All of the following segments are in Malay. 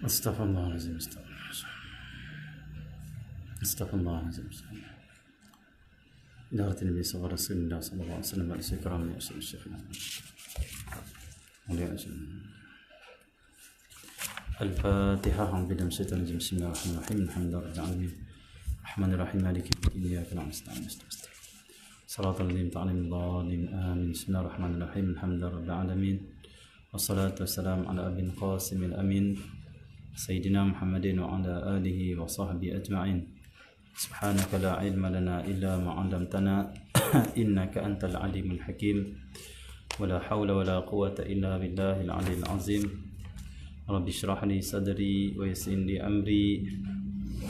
Astaghfirullahaladzim. Astaghfirullahaladzim. دارت النبي صلى الله عليه وسلم على الكرام يا شيخ الفاتحة. أعوذ بالله من الشيطان الرجيم. بسم الله الرحمن الرحيم. الحمد لله رب العالمين الرحمن الرحيم مالك يوم الدين إياك نعبد وإياك نستعين صراط الذين أنعمت عليهم آمين. بسم الله الرحمن الرحيم. الحمد لله رب العالمين والصلاة والسلام على أبي القاسم الأمين سيدنا محمد وعلى آله وصحبه أجمعين. سبحانك لا علم لنا إلا ما علمتنا إنك أنت العليم الحكيم ولا حول ولا قوة إلا بالله العلي العظيم. رب اشرح لي صدري ويسر لي أمري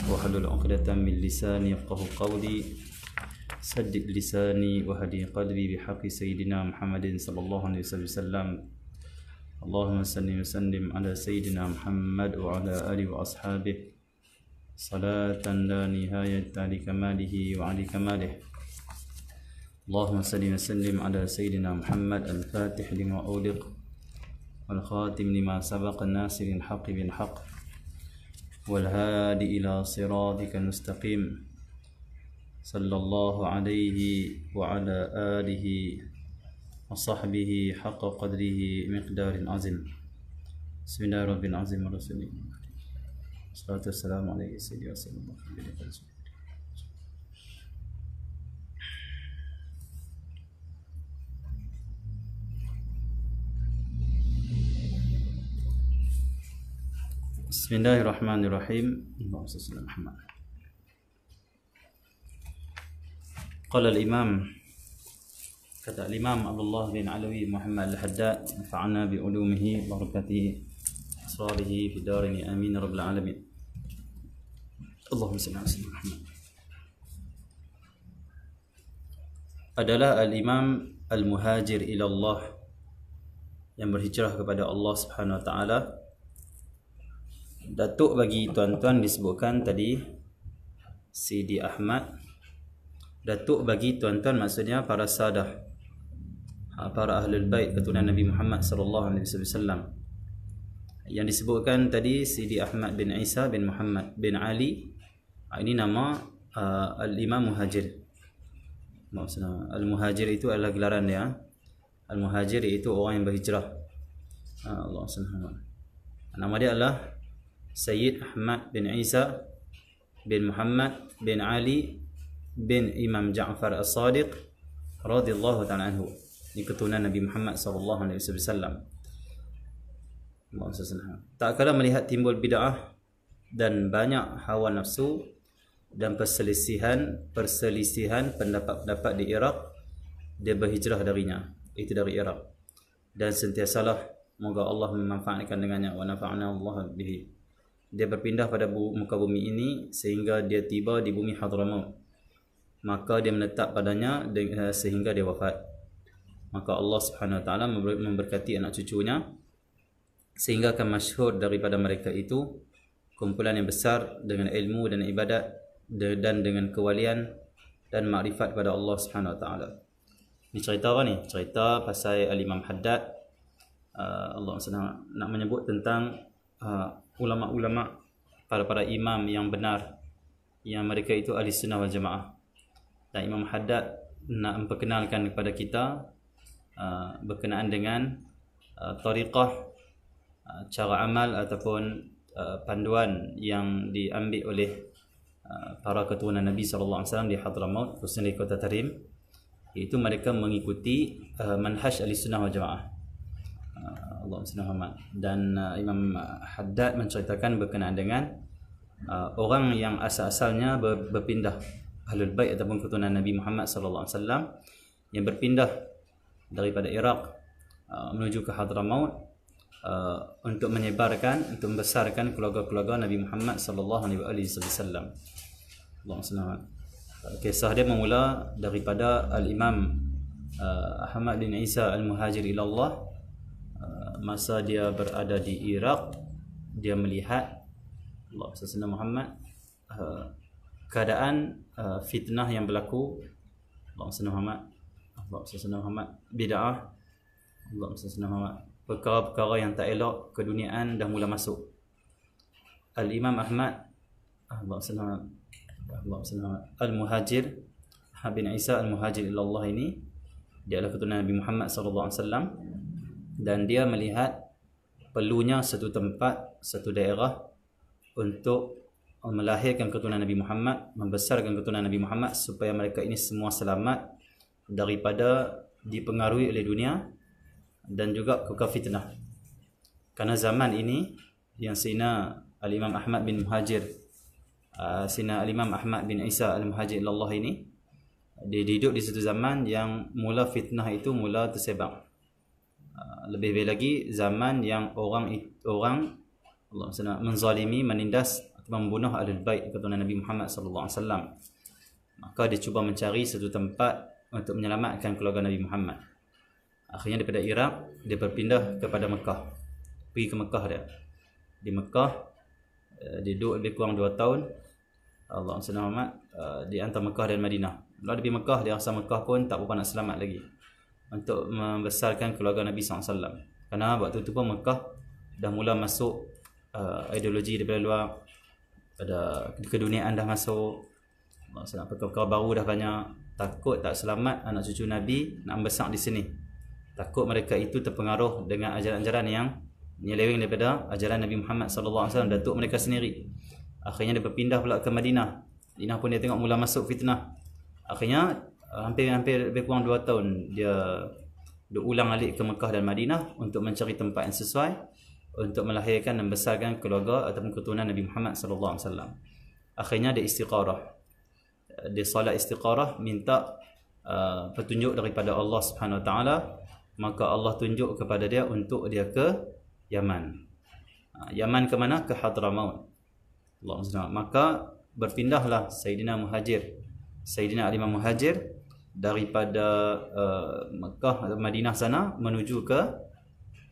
واحلل عقدة من لساني يفقهوا قولي سدد لساني وهدي قلبي بحق سيدنا محمد صلى الله عليه وسلم. اللهم صل وسلم على سيدنا محمد وعلى آله وأصحابه صلاة لا نهاية لكماله وعلى كماله. اللهم صل وسلم على سيدنا محمد الفاتح لما أغلق والخاتم لما سبق الناصر الحق بالحق والهادي إلى صراطك المستقيم صلى الله عليه وعلى آله وصحبه حق قدره مقدار عظيم. بسم الله رب العظيم ورسوله الصلاة والسلام عليه سيدي وسلم الله عليه وسلم. بسم الله الرحمن الرحيم. اللهم صل على محمد. قال الإمام kata Imam Abdullah bin Alawi Muhammad Al-Haddad nafa'ana bi ulumihi barakatihi asrarihi fi darini amin rabbal alamin. Allahumma salli ala sayyidina Muhammad. Adalah al-imam al-muhajir ila Allah yang berhijrah kepada Allah Subhanahu wa taala. Datuk bagi tuan-tuan disebutkan tadi Sidi Ahmad. Datuk bagi tuan-tuan maksudnya para sadah, para ahlul bait keturunan Nabi Muhammad sallallahu alaihi wasallam. Yang disebutkan tadi Sidi Ahmad bin Isa bin Muhammad bin Ali, ini nama al-Imam Muhajir. Maksudnya al-Muhajir itu adalah gelaran dia. Al-Muhajir itu orang yang berhijrah. Allah Subhanahu. Nama dia adalah Sayyid Ahmad bin Isa bin Muhammad bin Ali bin Imam Ja'far As-Sadiq radhiyallahu ta'ala anhu. Ini keturunan Nabi Muhammad sallallahu alaihi wasallam. Tak kala melihat timbul bid'ah dan banyak hawa nafsu dan perselisihan pendapat-pendapat di Iraq, dia berhijrah darinya, itu dari Iraq, dan sentiasalah moga Allah memanfaatkan dengannya wa nafa'ana Allah bihi. Dia berpindah pada muka bumi ini sehingga dia tiba di bumi Hadramaut, maka dia menetap padanya sehingga dia wafat. Maka Allah Subhanahu wa taala memberkati anak cucunya sehingga akan masyhur daripada mereka itu kumpulan yang besar dengan ilmu dan ibadat dan dengan kewalian dan makrifat pada Allah Subhanahu wa taala. Ini cerita apa ni? Cerita pasal Al-Imam Haddad. Allah Subhanahu nak menyebut tentang ulama-ulama, para imam yang benar, yang mereka itu ahli sunnah wal jamaah. Dan Imam Haddad nak memperkenalkan kepada kita berkenaan dengan tariqah, cara amal ataupun panduan yang diambil oleh para keturunan Nabi sallallahu alaihi wasallam di Hadramaut, khususnya di kota Tarim, iaitu mereka mengikuti manhaj ahli-sunnah wal jamaah. Allah Subhanahu. Dan Imam Haddad menceritakan berkenaan dengan orang yang asal-asalnya berpindah, ahlul bait ataupun keturunan Nabi Muhammad sallallahu alaihi wasallam yang berpindah daripada Iraq menuju ke Hadramaut untuk menyebarkan, untuk membesarkan keluarga-keluarga Nabi Muhammad sallallahu alaihi wasallam. Kisah dia bermula daripada Al-Imam Ahmad bin Isa Al-Muhajir ila Allah. Masa dia berada di Iraq, dia melihat Allah Sallallahu Muhammad keadaan fitnah yang berlaku. Allah Sallallahu Muhammad bid'ah. Allah Sallallahu Muhammad perkara-perkara yang tak elok keduniaan dah mula masuk. Al-Imam Ahmad Al-Muhajir bin Isa Al-Muhajir ilallah ini, dia adalah keturunan Nabi Muhammad sallallahu alaihi wasallam, dan dia melihat perlunya satu tempat, satu daerah untuk melahirkan keturunan Nabi Muhammad, membesarkan keturunan Nabi Muhammad supaya mereka ini semua selamat daripada dipengaruhi oleh dunia dan juga kekal fitnah. Karena zaman ini yang Sayyidina Al-Imam Ahmad bin Muhajir, Sayyidina Al-Imam Ahmad bin Isa Al-Muhajir ilallah ini, dia hidup di satu zaman yang mula fitnah itu mula tersebar. Lebih-lebih lagi zaman yang orang Allah SWT menzalimi, menindas atau membunuh ahlul bait keturunan Nabi Muhammad sallallahu alaihi wasallam. Maka dia cuba mencari satu tempat untuk menyelamatkan keluarga Nabi Muhammad. Akhirnya daripada Iraq dia berpindah kepada Mekah. Pergi ke Mekah dia. Di Mekah dia duduk lebih kurang 2 tahun. Allah SWT di antara Mekah dan Madinah. Lalu di Mekah, dia rasa Mekah pun tak berapa nak selamat lagi untuk membesarkan keluarga Nabi SAW. Kerana waktu tu pun Mekah dah mula masuk ideologi daripada luar, ada keduniaan dah masuk, perkara-perkara baru dah banyak. Takut tak selamat anak cucu Nabi nak besar di sini. Takut mereka itu terpengaruh dengan ajaran-ajaran yang menyeleweng daripada ajaran Nabi Muhammad SAW, datuk mereka sendiri. Akhirnya dia berpindah pula ke Madinah. Madinah pun dia tengok mula masuk fitnah. Akhirnya hampir lebih kurang 2 tahun dia ulang alik ke Mekah dan Madinah untuk mencari tempat yang sesuai untuk melahirkan dan membesarkan keluarga ataupun keturunan Nabi Muhammad SAW. Akhirnya dia istiqarah. Dia solat istiqarah, minta petunjuk daripada Allah Subhanahu Wa Taala. Maka Allah tunjuk kepada dia untuk dia ke Yaman. Yaman ke mana? Ke Hadramaut. Allah SWT. Maka berpindahlah Sayyidina Al-Imam Muhajir daripada Mekah atau Madinah sana menuju ke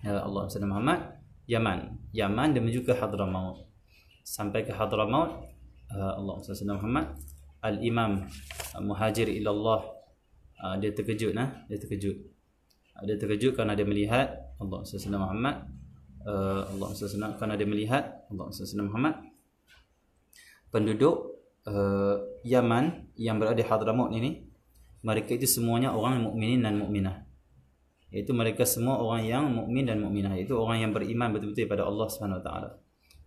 Allah SWT Muhammad Yaman. Yaman dia menuju ke Hadramaut. Sampai ke Hadramaut, Allah SWT Muhammad Al-Imam Muhajir ilallah, dia terkejut. Dia terkejut kerana dia melihat Allah SWT Muhammad kerana dia melihat Allah SWT Muhammad penduduk Yaman yang berada di Hadramaut ini, mereka itu semuanya orang mukminin dan mukminah. Iaitu mereka semua orang yang mukmin dan mukminah, iaitu orang yang beriman betul-betul kepada Allah Subhanahu Wa Taala.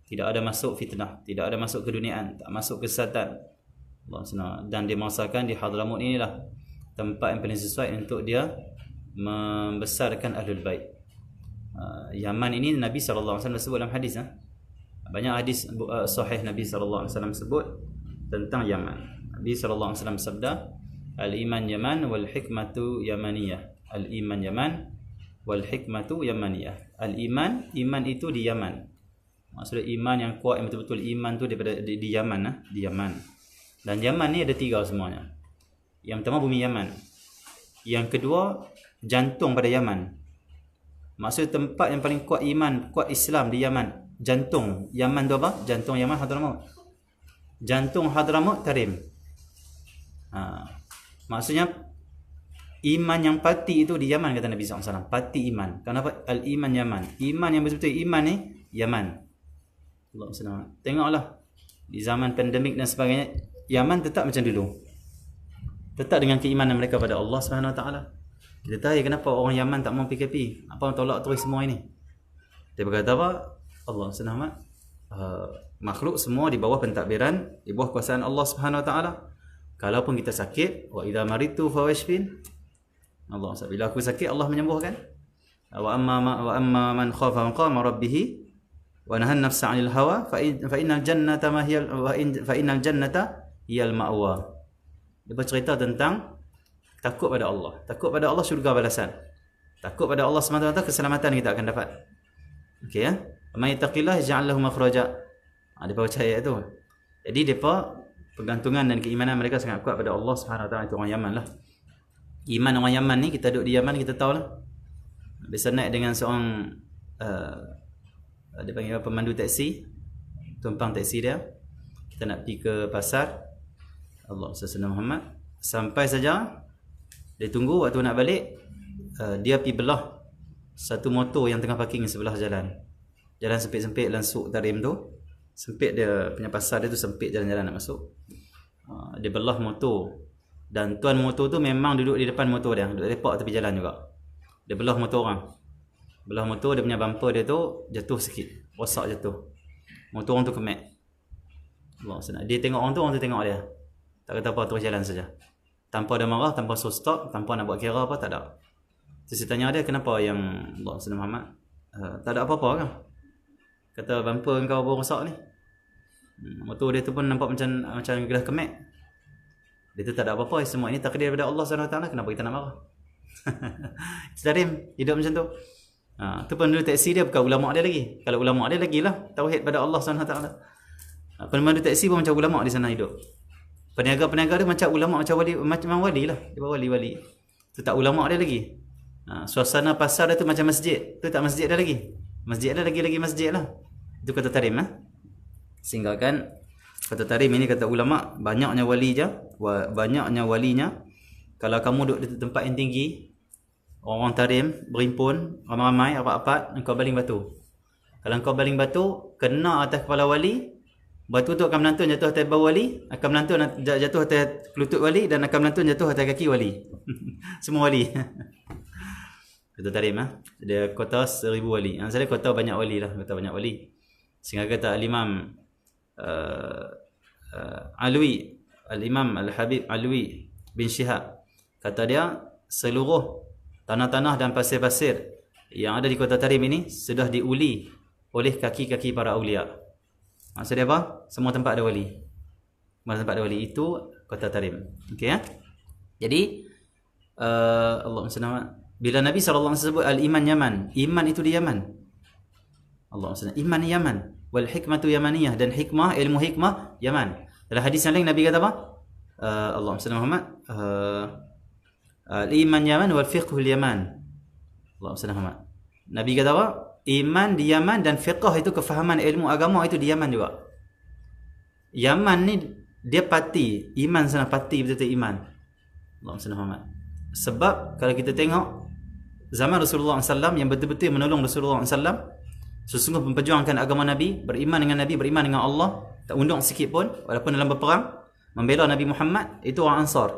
Tidak ada masuk fitnah, tidak ada masuk keduniaan, tak masuk kesesatan. Allah SWT. Dan dia merasakan di Hadramaut inilah tempat yang paling sesuai untuk dia membesarkan ahlul bait. Yaman ini Nabi SAW sebut dalam hadis. Banyak hadis sahih Nabi SAW sebut tentang Yaman. Nabi SAW sabda, Al-iman Yaman wal hikmatu Yamaniyah. Al-iman Yaman wal hikmatu Yamaniyah. Al-iman, iman itu di Yaman. Maksudnya iman yang kuat, yang betul-betul iman tu daripada di Yaman. Di Yaman. Dan Yaman ni ada 3 semuanya. Yang pertama bumi Yaman. Yang kedua jantung pada Yaman. Maksud tempat yang paling kuat iman, kuat Islam di Yaman. Jantung Yaman tu apa? Jantung Yaman Hadramaut. Jantung Hadramaut Tarim. Maksudnya iman yang pati itu di Yaman, kata Nabi SAW. Pati iman. Kenapa? Al-iman Yaman. Iman yang betul-betul iman ni Yaman. Allah SWT. Tengoklah di zaman pandemik dan sebagainya, Yaman tetap macam dulu. Tetap dengan keimanan mereka pada Allah SWT. Kita tanya kenapa orang Yaman tak mau PKP, apa tolak terus semua ini. Dia berkata apa? Allah SWT, makhluk semua di bawah pentadbiran, di bawah kuasaan Allah SWT. Kalaupun kita sakit, wa idza maritu fa washfin. Allah SWT, bila aku sakit Allah menyembuhkan. Wa amma man khafa maqama rabbih wa nahan nafsa 'anil hawa fa innal jannata ma hiya fa innal jannata hiyal ma'wa. Dia bercerita tentang takut pada Allah. Takut pada Allah syurga balasan. Takut pada Allah SWT keselamatan kita akan dapat. Okey ya. Man yattaqillah yaj'al lahu makhraja. Depa baca ayat tu. Jadi depa pergantungan dan keimanan mereka sangat kuat pada Allah SWT. Itu orang Yaman lah. Iman orang Yaman ni, kita duduk di Yaman kita tahu lah. Biasa naik dengan seorang dia panggil pemandu taksi, tumpang taksi dia. Kita nak pergi ke pasar. Allah SWT Muhammad. Sampai saja dia tunggu waktu nak balik, dia pergi belah satu motor yang tengah parking sebelah jalan. Jalan sempit-sempit langsung Tarim tu. Sempit dia punya pasar dia tu, sempit jalan-jalan nak masuk. Dia belah motor. Dan tuan motor tu memang duduk di depan motor dia, duduk lepak tepi jalan juga. Dia belah motor orang. Belah motor, dia punya bumper dia tu jatuh sikit, rosak jatuh. Motor orang tu kemek. Allah senang. Dia tengok orang tu tengok dia. Tak kata apa, terus jalan saja. Tanpa ada marah, tanpa suruh stop, tanpa nak buat kira apa, tak ada. Terus saya tanya dia, kenapa yang Allah senang Muhammad? Tak ada apa-apa kan? Kata, bumper kau pun rosak ni. Motor dia tu pun nampak macam gelas kemek. Dia tu tak ada apa-apa, semua ini takdir daripada Allah SWT, kenapa kita nak marah? Tarim, hidup macam tu. Tu pemandu taksi dia bukan ulama' dia lagi. Kalau ulama' dia lagi lah, tauhid pada Allah SWT. Pemandu taksi pun macam ulama' di sana hidup. Peniaga-peniaga dia macam ulama', macam wali lah. Dia wali-wali. Tu tak ulama' dia lagi. Suasana pasar dia tu macam masjid. Tu tak masjid dia lagi. Masjid dia lagi masjid lah. Itu kata tarim. Sehingga kan kata tarim ini, kata ulama', banyaknya walinya. Kalau kamu duduk di tempat yang tinggi, orang tarim berhimpun ramai-ramai, rapat-rapat, engkau baling batu. Kalau engkau baling batu kena atas kepala wali, batu tu akan melantun jatuh atas bau wali, akan melantun jatuh atas lutut wali, dan akan melantun jatuh atas kaki wali. Semua wali. Kata tarim dia kota 1000 wali. Saya kota banyak wali lah, kota banyak wali. Sehingga kata al-Imam Al-Imam Al-Habib Alwi bin Syihab, kata dia, seluruh tanah-tanah dan pasir-pasir yang ada di kota Tarim ini sudah diuli oleh kaki-kaki para awliya. Maksudnya apa? Semua tempat ada wali. Semua tempat ada wali. Itu kota Tarim. Okey ya. Jadi Allahumma salli ala, bila Nabi SAW sebut al-iman Yaman, iman itu di Yaman. Allahumma salli, iman Yaman. Wal hikmatu yamaniyah, dan hikmah, ilmu hikmah Yaman. Dalam hadis yang lain Nabi kata apa? Allahumma salli Muhammad, al-iman Yaman wal fiqhul Yaman. Allahumma salli Muhammad. Nabi kata apa? Iman di Yaman, dan fiqh itu kefahaman ilmu agama itu di Yaman juga. Yaman ni dia pati, iman sana pati, betul-betul iman. Allahumma salli Muhammad. Sebab kalau kita tengok zaman Rasulullah SAW yang betul-betul menolong Rasulullah SAW, sesungguh memperjuangkan agama Nabi, beriman dengan Nabi, beriman dengan Allah, tak undang sikit pun walaupun dalam berperang, membela Nabi Muhammad, itu orang Ansar.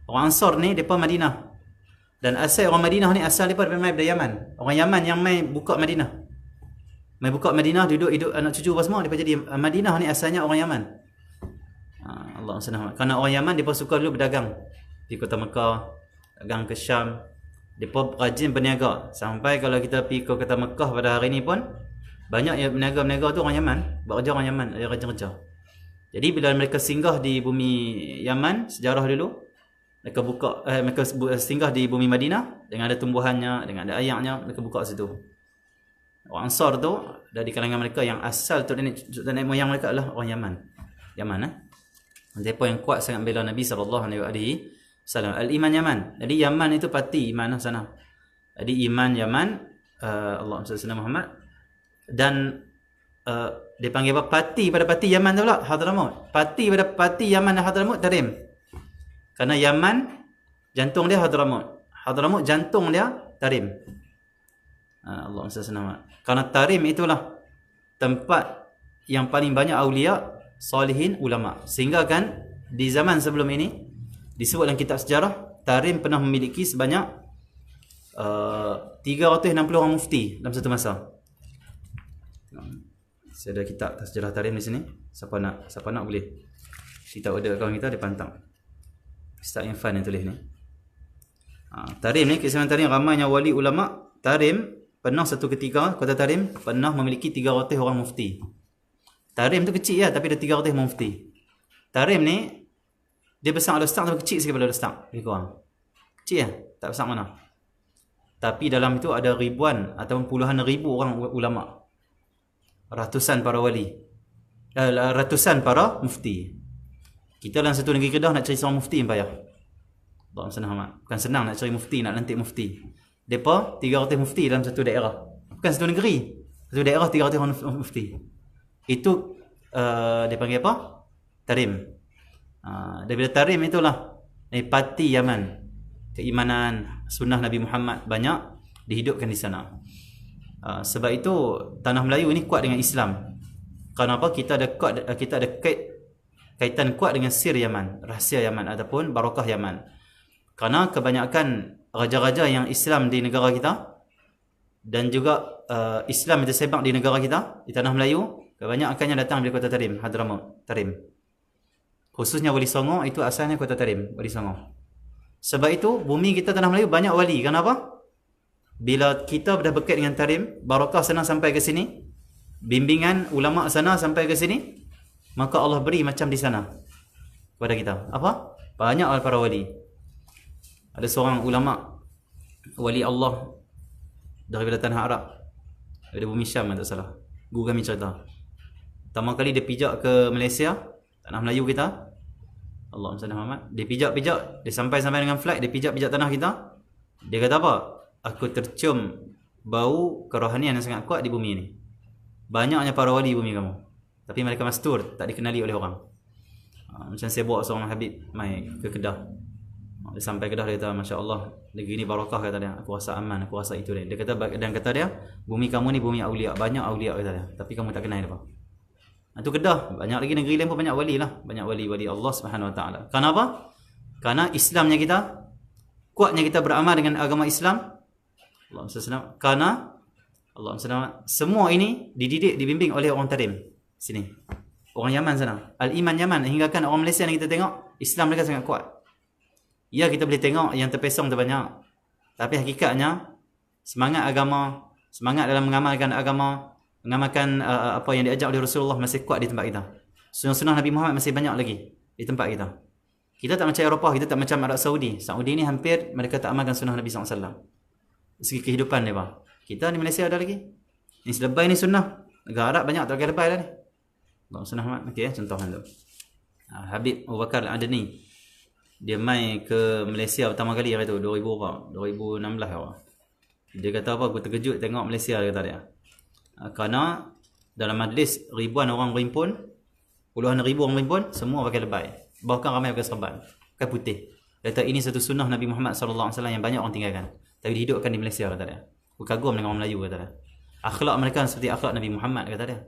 Orang Ansar ni depa Madinah. Dan asal orang Madinah ni, asal depa daripada Yaman. Orang Yaman yang mai buka Madinah. Mai buka Madinah, duduk anak cucu apa semua, depa jadi Madinah ni asalnya orang Yaman. Allah SWT. Kerana orang Yaman depa suka dulu berdagang di kota Mekah, dagang ke Syam. Depa rajin berniaga. Sampai kalau kita pergi ke kota Mekah pada hari ni pun, banyak yang berniaga-berniaga tu orang Yaman, buat kerja orang Yaman, kerja-kerja. Jadi bila mereka singgah di bumi Yaman, sejarah dulu, mereka singgah di bumi Madinah dengan ada tumbuhannya, dengan ada ayaknya, mereka buka situ. Orang Ansar tu dari kalangan mereka yang asal tok nenek moyang mereka adalah orang Yaman. Mereka yang kuat sangat bela Nabi SAW. Al-iman Yaman. Jadi Yaman itu pati iman sana. Jadi iman Yaman, Allahumma salli ala Muhammad. Dan dia panggil apa? Pati pada pati Yaman tu pula, Hadramut. Pati pada pati Yaman dan Hadramut, Tarim. Karena Yaman jantung dia Hadramut. Hadramut jantung dia Tarim. Allahumma salli ala Muhammad. Karena Tarim itulah tempat yang paling banyak awliya, salihin, ulama. Sehingga kan di zaman sebelum ini disebut dalam kitab sejarah, Tarim pernah memiliki sebanyak 360 orang mufti dalam satu masa. Saya ada kitab sejarah Tarim di sini. Siapa nak boleh kita order kawan kita, dia pantang. Ustaz Irfan yang tulis ni. Tarim ni, kisah Tarim, ramainya wali ulama. Tarim pernah satu ketika, kota Tarim pernah memiliki 300 orang mufti. Tarim tu kecil ya, tapi ada 300 orang mufti. Tarim ni dia besar Al-Ustaz, tapi kecil sekali pada Al-Ustaz. Lebih kurang. Kecil ya? Tak besar mana. Tapi dalam itu ada ribuan ataupun puluhan ribu orang ulama. Ratusan para wali. Ratusan para mufti. Kita dalam satu negeri Kedah nak cari seorang mufti yang payah. Bukan senang nak cari mufti, nak lantik mufti. Mereka 300 mufti dalam satu daerah. Bukan satu negeri. Satu daerah 300 orang mufti. Itu dia panggil apa? Tarim. Daripada Tarim itulah pati Yaman. Keimanan sunnah Nabi Muhammad banyak dihidupkan di sana. Sebab itu tanah Melayu ini kuat dengan Islam. Kenapa? Kita ada kaitan kuat dengan sir Yaman, rahsia Yaman ataupun barakah Yaman. Kerana kebanyakan raja-raja yang Islam di negara kita dan juga Islam yang tersebar di negara kita, di tanah Melayu, kebanyakannya datang dari kota Tarim, Hadramaut, Tarim. Khususnya Wali Songo itu asalnya kota Tarim, Wali Songo. Sebab itu bumi kita tanah Melayu banyak wali. Kenapa? Bila kita dah berkait dengan Tarim, barakah sana sampai ke sini, bimbingan ulama sana sampai ke sini, maka Allah beri macam di sana kepada kita. Apa? Banyak para wali. Ada seorang ulama wali Allah daripada tanah Arab, dari bumi Syam, tak salah. Guru kami cerita. Pertama kali dia pijak ke Malaysia, tanah Melayu kita. Allahumma salli Muhammad. Dia pijak, dia sampai dengan flight, dia pijak tanah kita. Dia kata apa? Aku tercium bau kerohanian yang sangat kuat di bumi ini. Banyaknya para wali bumi kamu. Tapi mereka mastur, tak dikenali oleh orang. Macam saya bawa seorang Habib mai ke Kedah. Dia sampai Kedah, dia kata, Masya Allah, negeri ni barakah, kata dia. Aku rasa aman, aku rasa itu dia. Kata dia, bumi kamu ni bumi awliya. Banyak awliya, kata dia. Tapi kamu tak kenal apa. Itu Kedah. Banyak lagi negeri lain pun banyak wali lah. Banyak wali Allah Subhanahu Wa Taala. Kenapa? Karena Islamnya kita, kuatnya kita beramal dengan agama Islam. Allahumma salli. Karena Allahumma salli. Semua ini dididik, dibimbing oleh orang Tarim sini. Orang Yaman sana. Al-Iman Yaman. Hingga kan orang Malaysia yang kita tengok, Islam mereka sangat kuat. Ya, kita boleh tengok yang terpesong terbanyak. Tapi hakikatnya, semangat agama, semangat dalam mengamalkan agama, mengamalkan apa yang diajar oleh Rasulullah masih kuat di tempat kita. Sunnah-sunnah Nabi Muhammad masih banyak lagi di tempat kita. Kita tak macam Eropah, kita tak macam Arab Saudi. Saudi ni hampir mereka tak amalkan sunnah Nabi SAW. Segi kehidupan dia, bah. Kita di Malaysia ada lagi. Ini selebay ni sunnah. Negara Arab banyak tak pakai lebay dah ni. Sunnah Muhammad. Okey, contoh tu. Habib Abu Bakar Al-Adni. Dia mai ke Malaysia pertama kali hari tu 2016 awal. Dia kata apa? Aku terkejut tengok Malaysia, dia kata dia. Kerana dalam majlis ribuan orang berhimpun, puluhan ribu orang berhimpun, semua pakai lebay. Bahkan ramai pakai serban, pakai putih. Dia kata ini satu sunnah Nabi Muhammad SAW yang banyak orang tinggalkan, tapi dihidupkan di Malaysia, kata dia. Aku kagum dengan orang Melayu, kata dia. Akhlak mereka seperti akhlak Nabi Muhammad, kata dia.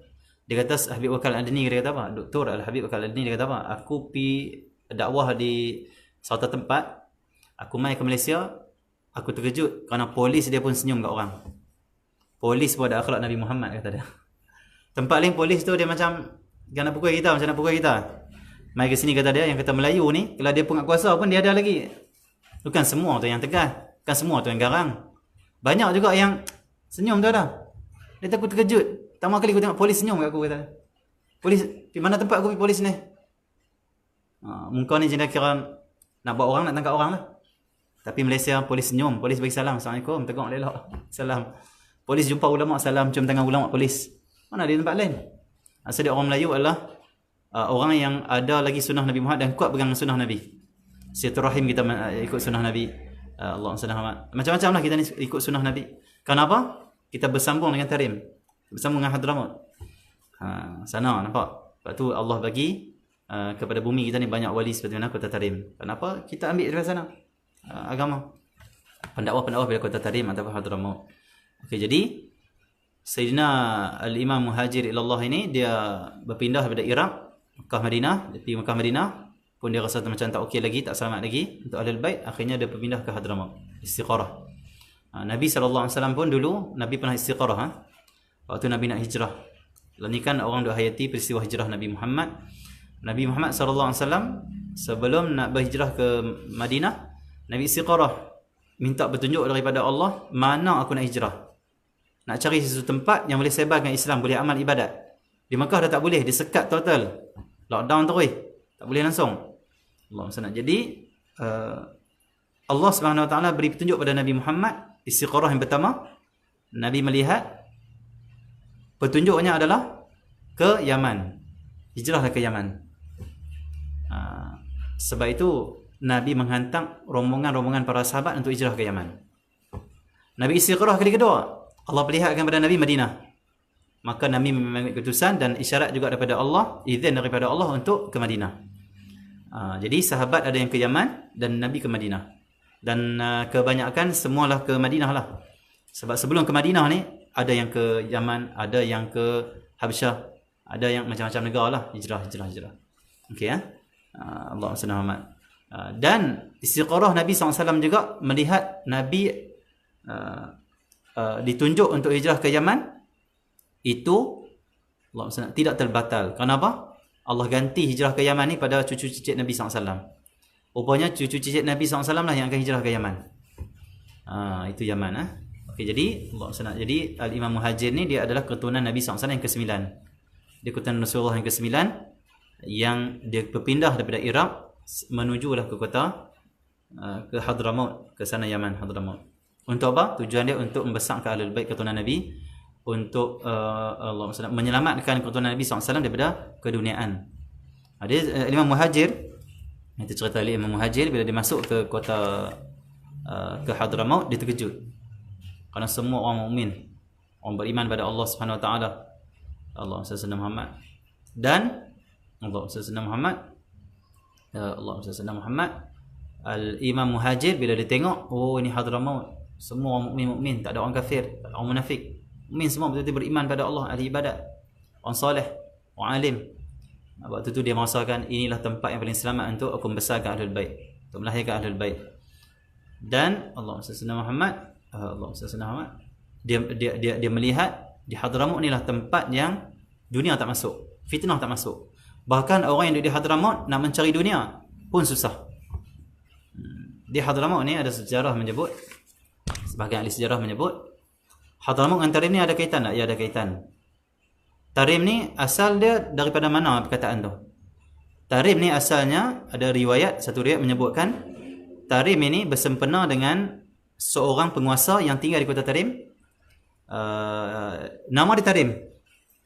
Dia kata Habib Wakal Adni, dia kata apa? Dr. Al-Habib Wakal Adni, dia kata apa? Aku pi dakwah di suatu tempat, aku mai ke Malaysia, aku terkejut kerana polis dia pun senyum kat orang. Polis pun ada akhlak Nabi Muhammad, kata dia. Tempat lain polis tu dia macam nak pukul kita, macam nak pukul kita. Mai ke sini, kata dia, yang kata Melayu ni, kalau dia pun kat kuasa pun dia ada lagi. Bukan semua tu yang tegas, bukan semua tu yang garang. Banyak juga yang senyum tu dah. Dia takut terkejut. Pertama kali aku tengok polis senyum kat aku, kata dia. Polis, di mana tempat aku pergi polis ni? Muka ni kira nak buat orang, nak tangkap orang lah. Tapi Malaysia polis senyum, polis bagi salam, Assalamualaikum, tegak elok, salam. Polis jumpa ulama, salam, cium tangan ulama polis. Mana di tempat lain? Asal dia orang Melayu adalah orang yang ada lagi sunnah Nabi Muhammad dan kuat pegang sunnah Nabi. Silaturahim kita ikut sunnah Nabi. Allahumma salli Muhammad. Macam-macam lah kita ni ikut sunnah Nabi. Kenapa? Kita bersambung dengan Tarim, bersambung dengan Hadramaut. Sana nampak. Sebab tu Allah bagi kepada bumi kita ni banyak wali seperti mana kota Tarim. Kenapa? Kita ambil dari sana agama. Pendakwah-pendakwah bila kota Tarim ataupun Hadramaut. Okey, jadi Sayyidina Al-Imam Muhajir ilallah ini dia berpindah daripada Iraq, Mekah Madinah. Dia pergi Mekah Madinah pun dia rasa macam tak okey lagi, tak selamat lagi untuk Ahlul Bait. Akhirnya dia berpindah ke Hadramaut, istiqarah. Nabi SAW pun dulu Nabi pernah istiqarah waktu Nabi nak hijrah. Lalu ni kan orang duk hayati peristiwa hijrah Nabi Muhammad. Nabi Muhammad SAW sebelum nak berhijrah ke Madinah, Nabi istiqarah, minta petunjuk daripada Allah mana aku nak hijrah. Nak cari sesuatu tempat yang boleh sebarkan Islam, boleh amal ibadat. Di Mekah dah tak boleh, disekat total. Lockdown terus, tak boleh langsung. Allah SWT. Jadi Allah SWT beri petunjuk pada Nabi Muhammad. Istiqarah yang pertama, Nabi melihat petunjuknya adalah ke Yaman. Hijrahlah ke Yaman. Sebab itu Nabi menghantar rombongan-rombongan para sahabat untuk hijrah ke Yaman. Nabi istiqarah kali kedua, Allah perlihatkan kepada Nabi Madinah. Maka Nabi mengambil keputusan dan isyarat juga daripada Allah, izin daripada Allah untuk ke Madinah. Jadi sahabat ada yang ke Yaman dan Nabi ke Madinah. Dan kebanyakan semualah ke Madinah lah. Sebab sebelum ke Madinah ni ada yang ke Yaman, ada yang ke Habsyah, Ada yang macam-macam negara lah, hijrah. Okey ya. Allahumma salli ala Muhammad. Dan istiqarah Nabi SAW juga melihat Nabi ditunjuk untuk hijrah ke Yaman, itu Allahumma salli, tidak terbatal. Kenapa? Allah ganti hijrah ke Yaman ni pada cucu cicit Nabi SAW. Rupanya cucu cicit Nabi SAW lah yang akan hijrah ke Yaman. Itu Yaman. Okey, jadi jadi Al-Imam Muhajir ni dia adalah keturunan Nabi SAW yang ke-9. Dia keturunan Rasulullah yang ke-9 yang dia berpindah daripada Iraq menujulah ke kota ke Hadramaut, ke sana Yaman, Hadramaut. Untuk apa? Tujuan dia untuk membesarkan Ahlul Bait keturunan Nabi, untuk menyelamatkan keturunan Nabi SAW daripada keduniaan. Dia Imam Muhajir, itu cerita Imam Muhajir bila dia masuk ke kota ke Hadramaut, dia terkejut. Kerana semua orang mukmin, orang beriman pada Allah Subhanahu Wa Taala, Allah SWT Muhammad, dan Allah SWT Muhammad, Al-Imam Muhajir bila dia tengok, oh ini Hadramaut, semua orang mukmin, tak ada orang kafir, tak ada orang munafik, mukmin semua betul-betul beriman pada Allah, ahli ibadat, orang soleh, orang alim. Waktu tu dia merasakan inilah tempat yang paling selamat untuk aku membesarkan Ahlul Bait, untuk melahirkan Ahlul Bait. Dan Allah SWT Muhammad, dia melihat di Hadramaut inilah tempat yang dunia tak masuk, fitnah tak masuk. Bahkan orang yang duduk di Hadramaut nak mencari dunia pun susah. Di Hadramaut ni ada sejarah menyebut, sebahagian ahli sejarah menyebut, Hadramaut dengan Tarim ni ada kaitan tak? Ya, ada kaitan. Tarim ni asal dia daripada mana perkataan tu? Tarim ni asalnya ada riwayat, satu riwayat menyebutkan Tarim ini bersempena dengan seorang penguasa yang tinggal di kota Tarim. Nama dia Tarim.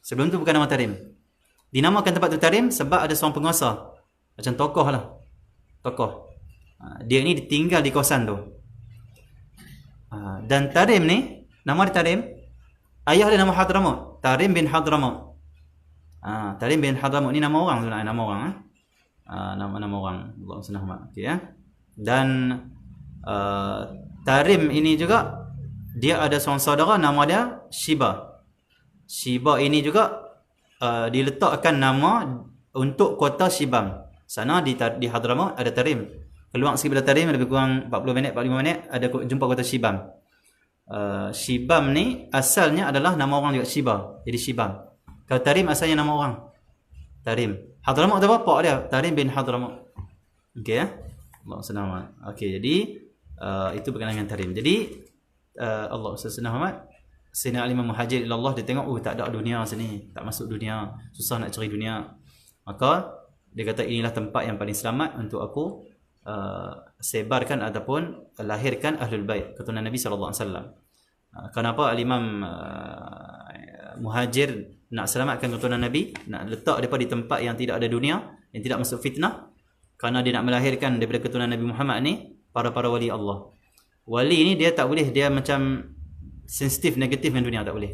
Sebelum tu bukan nama Tarim. Dinamakan tempat tu Tarim sebab ada seorang penguasa, macam tokoh lah, tokoh. Dia ni tinggal di kawasan tu. Dan Tarim ni, nama dia Tarim, ayah dia nama Hadramaut, Tarim bin Hadramaut. Tarim bin Hadramaut ni nama orang sebenarnya, nama orang. Nama orang. Allah SWT. Okey ya. Dan Tarim ini juga dia ada seorang saudara nama dia Shiba. Shiba ini juga diletakkan nama untuk kota Shibam. Sana di Hadramaut ada Tarim. Keluar sikit dari Tarim lebih kurang 40 minit, 45 minit ada jumpa kota Shibam. Shibam ni asalnya adalah nama orang juga, Shiba. Jadi Shibam. Kalau Tarim asalnya nama orang, Tarim. Hadramaut tu apa dia? Tarim bin Hadramaut. Okey ya. Allah SWT. Okey, jadi itu berkenaan dengan Tarim. Jadi Allah SWT, Sayyidina Ali Muhajir ilallah, dia tengok, tak ada dunia sini, tak masuk dunia, susah nak cari dunia. Maka dia kata inilah tempat yang paling selamat untuk aku sebarkan ataupun lahirkan Ahlul Bait, keturunan Nabi SAW. Kenapa Al-Imam Muhajir nak selamatkan keturunan Nabi, nak letak mereka di tempat yang tidak ada dunia, yang tidak masuk fitnah? Kerana dia nak melahirkan daripada keturunan Nabi Muhammad ni para wali Allah. Wali ni dia tak boleh, dia macam sensitif, negatif dengan dunia, tak boleh.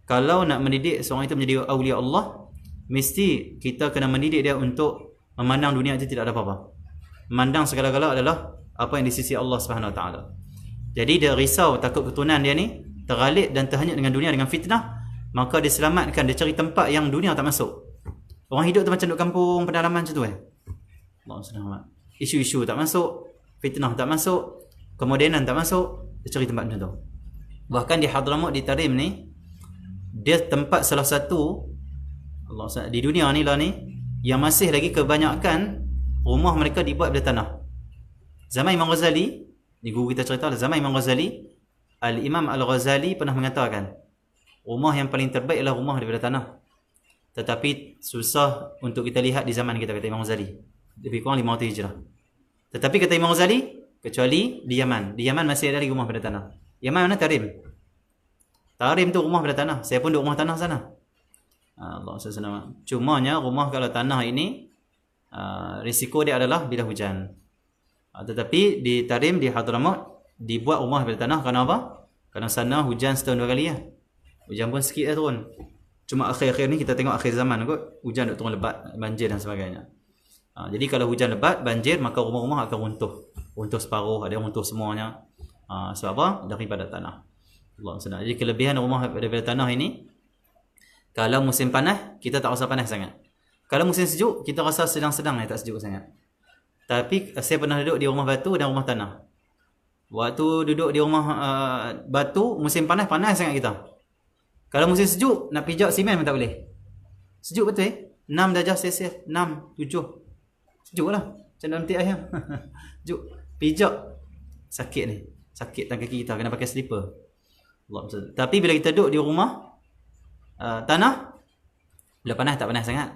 Kalau nak mendidik seorang itu menjadi awliya Allah, mesti kita kena mendidik dia untuk memandang dunia itu tidak ada apa-apa. Memandang segala-gala adalah apa yang di sisi Allah Subhanahu Wa Taala. Jadi dia risau takut keturunan dia ni tergalit dan terhanyut dengan dunia, dengan fitnah, maka dia selamatkan, dia cari tempat yang dunia tak masuk. Orang hidup tu macam duduk kampung pedalaman macam tu Allah SWT. Isu-isu tak masuk, fitnah tak masuk, kemodenan tak masuk, dia cari tempat macam tu. Bahkan di Hadramaut, di Tarim ni, dia tempat salah satu Allah SWT, di dunia ni lah ni, yang masih lagi kebanyakan rumah mereka dibuat dari tanah. Zaman Imam Ghazali, di guru kita cerita, zaman Imam Ghazali, Al-Imam Al-Ghazali pernah mengatakan, rumah yang paling terbaik adalah rumah daripada tanah. Tetapi susah untuk kita lihat di zaman kita, kata Imam Ghazali. Lebih kurang 500 Hijrah. Tetapi kata Imam Ghazali, kecuali di Yaman. Di Yaman masih ada lagi rumah pada tanah. Yaman mana? Tarim. Tarim tu rumah pada tanah. Saya pun duduk rumah tanah sana. Allah SWT. Cumanya rumah kalau tanah ini, risiko dia adalah bila hujan. Tetapi di Tarim, di Hadramaut, dibuat rumah pada tanah. Kerana apa? Kerana sana hujan setahun 2 kali ya. Hujan pun sikit dah turun. Cuma akhir-akhir ni kita tengok akhir zaman kot, hujan duk turun lebat, banjir dan sebagainya. Jadi kalau hujan lebat, banjir, maka rumah-rumah akan runtuh. Runtuh separuh, ada yang runtuh semuanya. Sebab apa? Daripada tanah. Allah SWT. Jadi kelebihan rumah daripada tanah ini, Kalau musim panas, kita tak rasa panas sangat. Kalau musim sejuk, kita rasa sedang-sedang, tak sejuk sangat. Tapi saya pernah duduk di rumah batu dan rumah tanah. Waktu duduk di rumah batu, musim panas sangat kita. Kalau musim sejuk, nak pijak simen pun tak boleh. Sejuk betul 6 darjah Celsius, 6, 7. Sejuk lah. Macam dalam tiap ayam. Sejuk. Pijak. Sakit ni. Sakit tangan kaki kita. Kena pakai slipper. Allah. Tapi bila kita duduk di rumah tanah, bila panas tak panas sangat.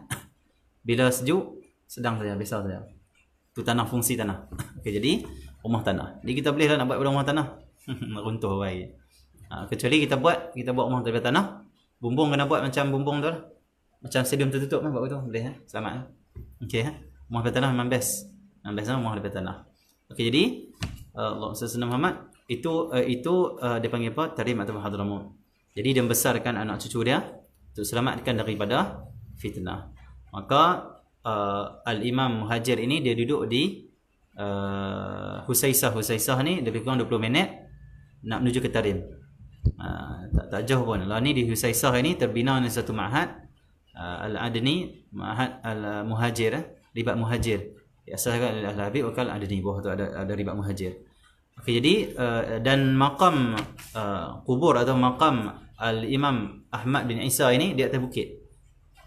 Bila sejuk, sedang saja, biasa saja. Itu tanah, fungsi tanah. Okey, jadi rumah tanah. Jadi kita boleh lah nak buat rumah tanah. Runtuh baik. Kecuali kita buat rumah daripada tanah. Bumbung kena buat macam bumbung tu lah. Macam stadium tertutup kan buat betul. Boleh selamat. Okey rumah daripada tanah memang best. Memang best rumah daripada tanah. Okey, jadi Allah Rasulullah Muhammad itu dia panggil apa? Tarim atau Hadramut. Jadi dia membesarkan anak cucu dia untuk selamatkan daripada fitnah. Maka Al-Imam Muhajir ini dia duduk di Husaisah ni lebih kurang 20 minit nak menuju ke Tarim. Tak jauh pun. Lah ni di Husaisah ini terbina oleh satu ma'had Al-Adni, ma'had Al-Muhajir, ribat Muhajir. Diasaskan oleh Al-Habib Wakal Adni. Bawah tu ada ribat Muhajir. Okey, jadi dan makam kubur atau makam Al-Imam Ahmad bin Isa ini di atas bukit.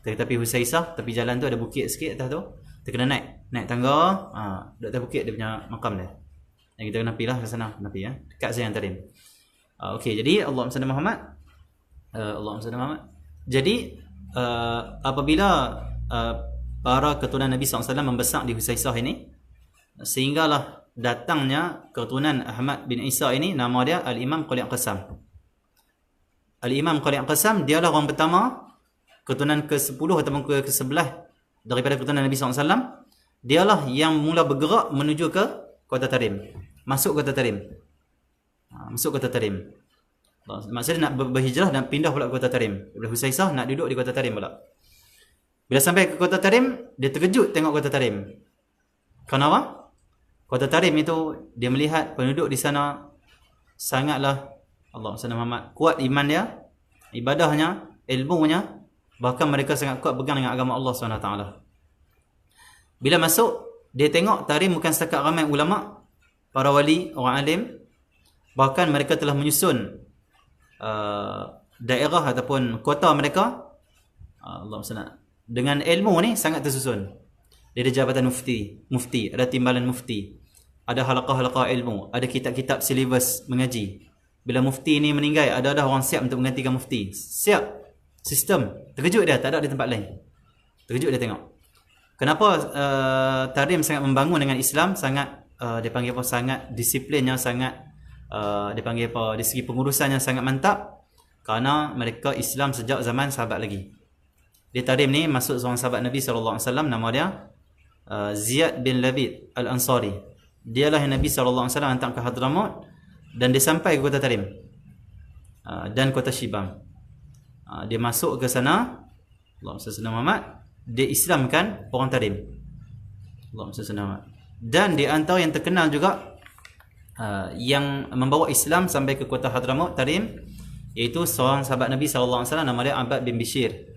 Tepi Husaisah, tepi jalan tu ada bukit sikit atas tu. Kita kena naik tangga, di atas bukit dia punya makam dia. Yang kita kena pergi lah ke sana, kena pergi dekat saya yang Tarim. Okey, jadi Allahumma salli Muhammad. Allahumma salli Muhammad. Jadi apabila para keturunan Nabi SAW membesar di Husaisah ini, sehinggalah datangnya keturunan Ahmad bin Isa ini, nama dia Al-Imam Qali' Qasam. Al-Imam Qali' Qasam dialah orang pertama, keturunan ke-10 ataupun ke-11 daripada keturunan Nabi SAW. Dialah yang mula bergerak menuju ke Kota Tarim, masuk Kota Tarim. Masuk Kota Tarim. Maksudnya nak berhijrah dan pindah pula ke Kota Tarim. Daripada Husaisah nak duduk di Kota Tarim pula. Bila sampai ke Kota Tarim, dia terkejut tengok Kota Tarim. Kenapa? Kota Tarim itu dia melihat penduduk di sana sangatlah Allahumma salli Muhammad kuat iman dia, ibadahnya, ilmunya, bahkan mereka sangat kuat pegang dengan agama Allah SWT. Bila masuk, dia tengok Tarim bukan setakat ramai ulama, para wali, orang alim, bahkan mereka telah menyusun daerah ataupun kota mereka Allahumma salli dengan ilmu ni sangat tersusun. Dia ada jabatan mufti, ada timbalan mufti, ada halaqah-halaqah ilmu, ada kitab-kitab silibus mengaji. Bila mufti ni meninggal, ada orang siap untuk menggantikan mufti. Siap sistem. Terkejut dia, tak ada di tempat lain. Terkejut dia tengok. Kenapa Tarim sangat membangun dengan Islam, sangat dia panggil apa, sangat disiplinnya, sangat dia panggil apa, dari segi pengurusannya sangat mantap, kerana mereka Islam sejak zaman sahabat lagi. Di Tarim ni masuk seorang sahabat Nabi SAW, nama dia Ziyad bin Labid Al-Ansari. Dialah yang Nabi SAW hantar ke Hadramut, dan dia sampai ke Kota Tarim dan Kota Shibam. Dia masuk ke sana, Allahumma salli Muhammad, dia Islamkan orang Tarim. Allahumma salli Muhammad. Dan di antara yang terkenal juga yang membawa Islam sampai ke Kota Hadramut Tarim, iaitu seorang sahabat Nabi SAW, nama dia Abbad bin Bishir.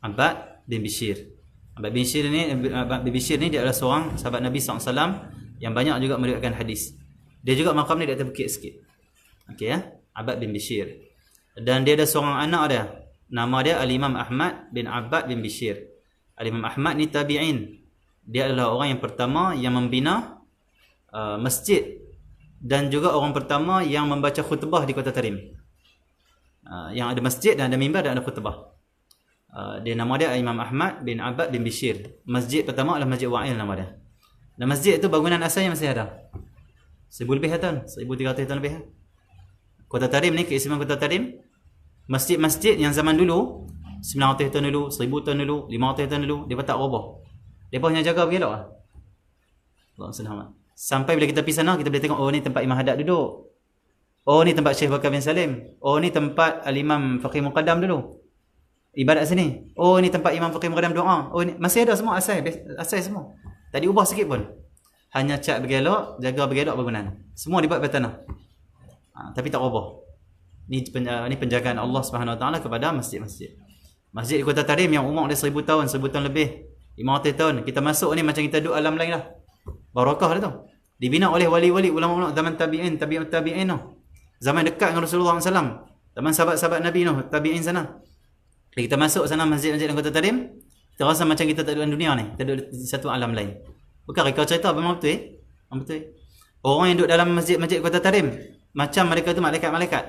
Abbad bin Bishir ni dia adalah seorang sahabat Nabi SAW yang banyak juga meriwayatkan hadis. Dia juga makam ni di atas bukit sikit. Okey Abbad bin Bishir. Dan dia ada seorang anak dia, nama dia Al-Imam Ahmad bin Abbad bin Bishir. Al-Imam Ahmad ni tabi'in. Dia adalah orang yang pertama yang membina masjid, dan juga orang pertama yang membaca khutbah di Kota Tarim. Yang ada masjid dan ada mimbar dan ada khutbah. Dia nama dia Imam Ahmad bin Abbad bin Bishir. Masjid pertama adalah Masjid Wa'il nama dia. Dan masjid itu bangunan asalnya masih ada. 1000 lebih tahun, 1300 tahun lebih. Kota Tarim ni, keistimewaan Kota Tarim, masjid-masjid yang zaman dulu 900 tahun dulu, 1000 tahun dulu, 500 tahun dulu, dia tak robah. Depa hanya jaga bergelok lah. Allahumma salli Muhammad. Sampai bila kita pergi sana, kita boleh tengok, oh ni tempat Imam Haddad duduk. Oh ni tempat Syekh Bakar bin Salim. Oh ni tempat Al-Imam Faqih Muqaddam dulu ibadat sini. Oh ni tempat Imam Faqih Muqaddam doa. Oh ni masih ada semua asal semua. Tak diubah sikit pun. Hanya cat bergelok, jaga bergelok bangunan. Semua dibuat pada tanah. Tapi tak robah. Ni penjagaan Allah Subhanahu Wa Taala kepada masjid-masjid. Masjid di Kota Tarim yang umur dia 1000 tahun, 1000 tahun lebih, 500 tahun. Kita masuk ni macam kita duduk alam lain lah. Barakah dia tu. Dibina oleh wali-wali ulama-ulama zaman tabi'in, tabi'ut tabi'in tu. Zaman dekat dengan Rasulullah SAW. Zaman sahabat-sahabat Nabi tu, tabi'in sana. Bila kita masuk sana masjid-masjid di Kota Tarim, kita rasa macam kita tak duduk dalam dunia ni. Kita duduk di satu alam lain. Bukan kau cerita memang betul Memang betul Orang yang duduk dalam masjid-masjid Kota Tarim, macam mereka tu malaikat-malaikat.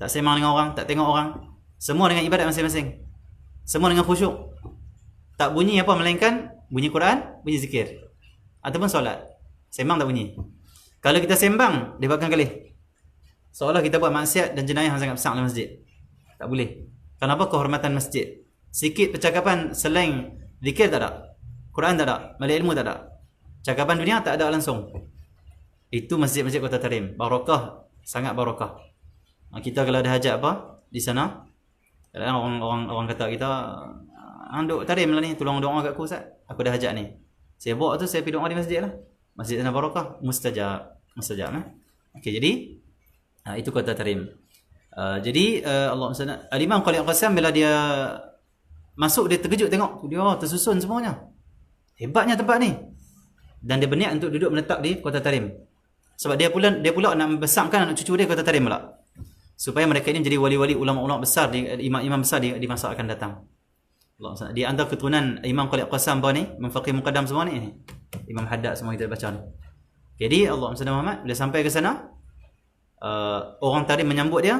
Tak sembang dengan orang, tak tengok orang. Semua dengan ibadat masing-masing. Semua dengan khusyuk. Tak bunyi apa melainkan bunyi Quran, bunyi zikir. Ataupun solat. Sembang tak bunyi. Kalau kita sembang, dia bakal kali. Seolah kita buat maksiat dan jenayah yang sangat besar dalam masjid. Tak boleh. Kenapa? Kehormatan masjid. Sikit percakapan selain zikir tak ada. Quran tak ada. Majlis ilmu tak ada. Cakapan dunia tak ada langsung. Itu masjid-masjid Kota Tarim. Barakah. Sangat barakah. Kita kalau ada hajat apa di sana, orang kata kita, duk Tarim lah ni, tolong doa kat aku Ustaz. Aku dah hajat ni. Saya bawa tu, saya pergi doa di masjid lah. Masjid sana barakah. Mustajab. Okey, jadi itu Kota Tarim. Jadi Allah SWT, Al-Imam Khalid Al-Qassam bila dia masuk, dia terkejut tengok dia tersusun semuanya. Hebatnya tempat ni. Dan dia berniat untuk duduk menetap di Kota Tarim. Sebab dia pula nak membesarkan anak cucu dia Kota Tarim pula. Supaya mereka ini menjadi wali-wali ulama-ulama besar, imam-imam besar di masa akan datang. Allah SWT. Di antara keturunan Imam Khalid Al-Qassam ni, Faqih Muqaddam semua ni, Imam Haddad semua kita baca ni. Jadi Allah SWT Muhammad bila sampai ke sana, orang Tarim menyambut dia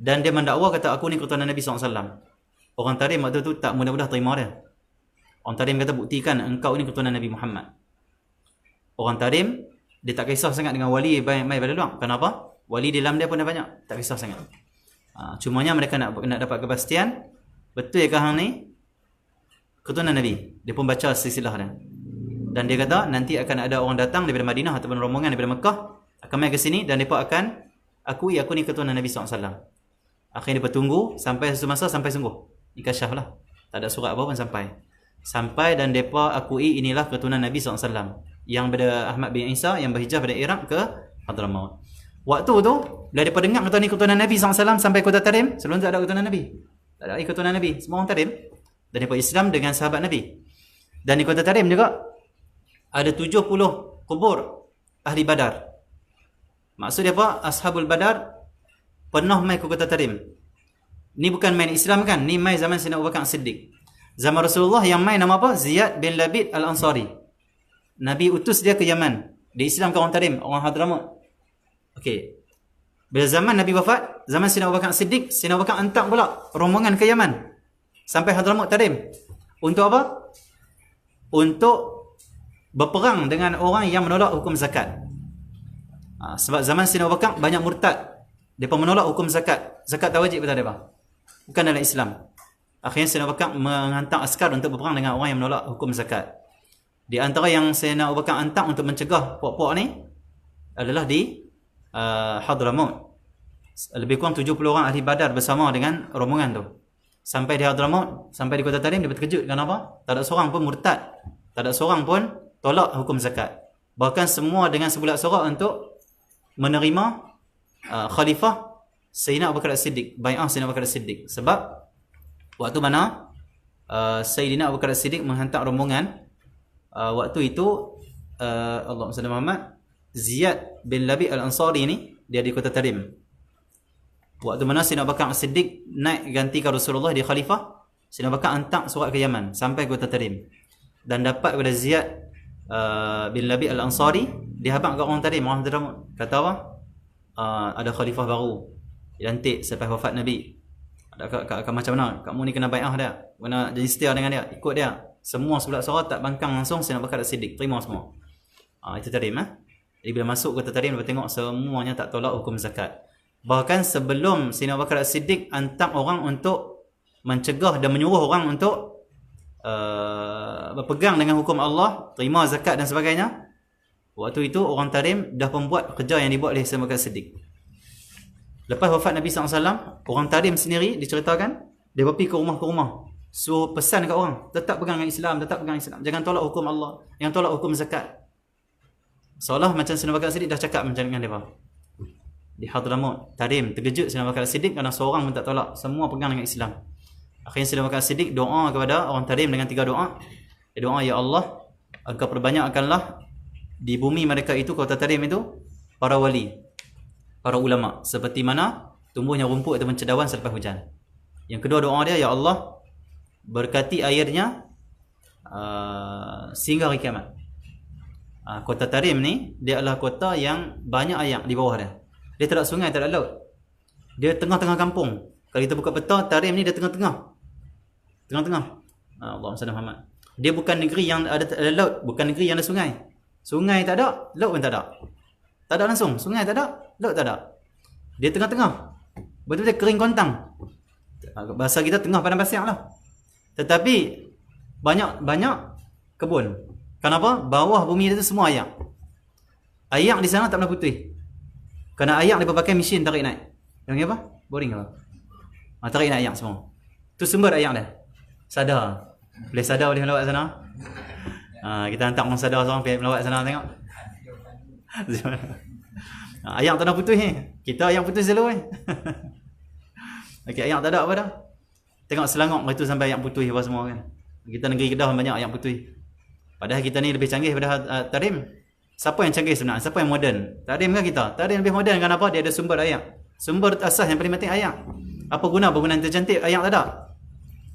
dan dia mendakwa kata aku ni keturunan Nabi SAW. Orang Tarim waktu tu tak mudah-mudah terima dia. Orang Tarim kata buktikan engkau ni keturunan Nabi Muhammad. Orang Tarim dia tak kisah sangat dengan wali mai pada luar. Kenapa? Wali di dalam dia pun dah banyak, tak kisah sangat. Cumanya mereka nak dapat kepastian betul ke hang ni keturunan Nabi. Dia pun baca silsilah dia. Dan dia kata nanti akan ada orang datang daripada Madinah ataupun rombongan daripada Mekah akan mai ke sini dan mereka akan akui aku ni keturunan Nabi SAW. Akhirnya dia tunggu sampai sesuatu masa sampai sungguh. Dikasyaf lah. Tak ada surat apa pun sampai dan mereka akui inilah keturunan Nabi SAW. Yang pada Ahmad bin Isa yang berhijrah pada Iraq ke Hadramaut. Waktu tu bila mereka dengar kata ni keturunan Nabi SAW sampai Kota Tarim, sebelum tu tak ada keturunan Nabi. Tak ada keturunan Nabi, semua orang Tarim. Dan mereka Islam dengan sahabat Nabi. Dan di Kota Tarim juga ada 70 kubur ahli Badar. Maksud dia apa? Ashabul Badar pernah mai ke Kota Tarim. Ni bukan main Islam kan? Ni mai zaman Sayyidina Abu Bakar Siddiq. Zaman Rasulullah yang mai nama apa? Ziyad bin Labid Al-Ansari. Nabi utus dia ke Yaman. Dia Islam ke orang Tarim, orang Hadramaut. Okey. Bila zaman Nabi wafat, zaman Sayyidina Abu Bakar Siddiq, Sayyidina Abu Bakar hantar pula rombongan ke Yaman. Sampai Hadramaut Tarim. Untuk apa? Untuk berperang dengan orang yang menolak hukum zakat. Sebab zaman Sayyidina Abu Bakar banyak murtad. Mereka menolak hukum zakat. Zakat tak wajib pada mereka. Bukan dalam Islam. Akhirnya Sayyidina Abu Bakar menghantar askar untuk berperang dengan orang yang menolak hukum zakat. Di antara yang Sayyidina Abu Bakar hantar untuk mencegah puak-puak ni adalah di Hadramaut. Lebih kurang 70 orang ahli Badar bersama dengan rombongan tu. Sampai di Hadramaut, sampai di Kota Tarim, dia terkejut. Kenapa? Tak ada seorang pun murtad. Tak ada seorang pun tolak hukum zakat. Bahkan semua dengan sebulat sorak untuk menerima khalifah Sayyidina Abu Bakar As-Siddiq, bai'ah Sayyidina Abu Bakar As-Siddiq. Sebab waktu mana Sayyidina Abu Bakar As-Siddiq menghantar rombongan, waktu itu Allahumma salli Muhammad, Ziyad bin Labid Al-Ansari ni dia di Kota Tarim. Waktu mana Sayyidina Abu Bakar As-Siddiq naik gantikan Rasulullah di khalifah, Sayyidina Abu Bakar hantar surat ke Yaman sampai Kota Tarim dan dapat kepada Ziyad bin Labid Al-Ansari, dia habaq kat orang Tarim, orang Tarim kata apa? Ada khalifah baru dilantik selepas wafat Nabi. Ada macam mana? Kamu ni kena bai'ah dia, kena jadi setia dengan dia, ikut dia. Semua sebelah suara tak bangkang langsung Sayyidina Abu Bakar As-Siddiq, terima semua. Itu Tarim. Jadi bila masuk Kota Tarim, dia tengok semuanya tak tolak hukum zakat. Bahkan sebelum Sayyidina Abu Bakar As-Siddiq hantar orang untuk mencegah dan menyuruh orang untuk berpegang dengan hukum Allah, terima zakat dan sebagainya, waktu itu orang Tarim dah membuat kerja yang dibuat oleh Sayyidina Abu Bakar As-Siddiq. Lepas wafat Nabi SAW, orang Tarim sendiri diceritakan, dia pergi ke rumah-rumah, suruh pesan dekat orang, tetap pegang dengan Islam, jangan tolak hukum Allah, jangan tolak hukum zakat. Seolah macam Sayyidina Abu Bakar As-Siddiq dah cakap macam dengan mereka. Di Hadramaut Tarim terkejut Sayyidina Abu Bakar As-Siddiq kerana seorang pun tak tolak, semua pegang dengan Islam. Akhirnya Sayyidina Abu Bakar Siddiq doa kepada orang Tarim dengan 3 doa. Dia doa, ya Allah, Engkau perbanyakkanlah di bumi mereka itu, kota Tarim itu, para wali, para ulama, seperti mana tumbuhnya rumput ataupun cendawan selepas hujan. Yang kedua doa dia, ya Allah, berkati airnya sehingga hari kiamat. Kota Tarim ni dia adalah kota yang banyak air di bawah dia. Dia tak ada sungai, tak ada laut. Dia tengah-tengah kampung. Kalau kita buka peta, Tarim ni dia tengah-tengah. Tengah-tengah. Allahumma salli Muhammad. Dia bukan negeri yang ada laut, bukan negeri yang ada sungai. Sungai tak ada, laut pun tak ada. Tak ada langsung, sungai tak ada, laut tak ada. Dia tengah-tengah. Betul-betul kering kontang. Bahasa kita tengah padang pasir lah. Tetapi banyak kebun. Kenapa? Bawah bumi itu semua air. Air di sana tak pernah putih. Kerana air dia pakai mesin tarik naik. Yang apa? Boring ke? Tarik naik air semua. Itu sumber air dia. Sadar. Boleh sadar boleh melawat sana. Kita hantar orang sadar seorang pergi melawat sana tengok. Air tak ada putih ni. Kita air putih selalu ni. Okey, air tak ada apa dah. Tengok Selangor itu sampai air putih apa semua kan. Kita negeri Kedah banyak air putih. Padahal kita ni lebih canggih daripada Tarim. Siapa yang canggih sebenarnya? Siapa yang moden? Tarim ke kita? Tarim lebih moden kan apa? Dia ada sumber air. Sumber asas yang paling penting air. Apa guna bangunan tercantik air tak ada?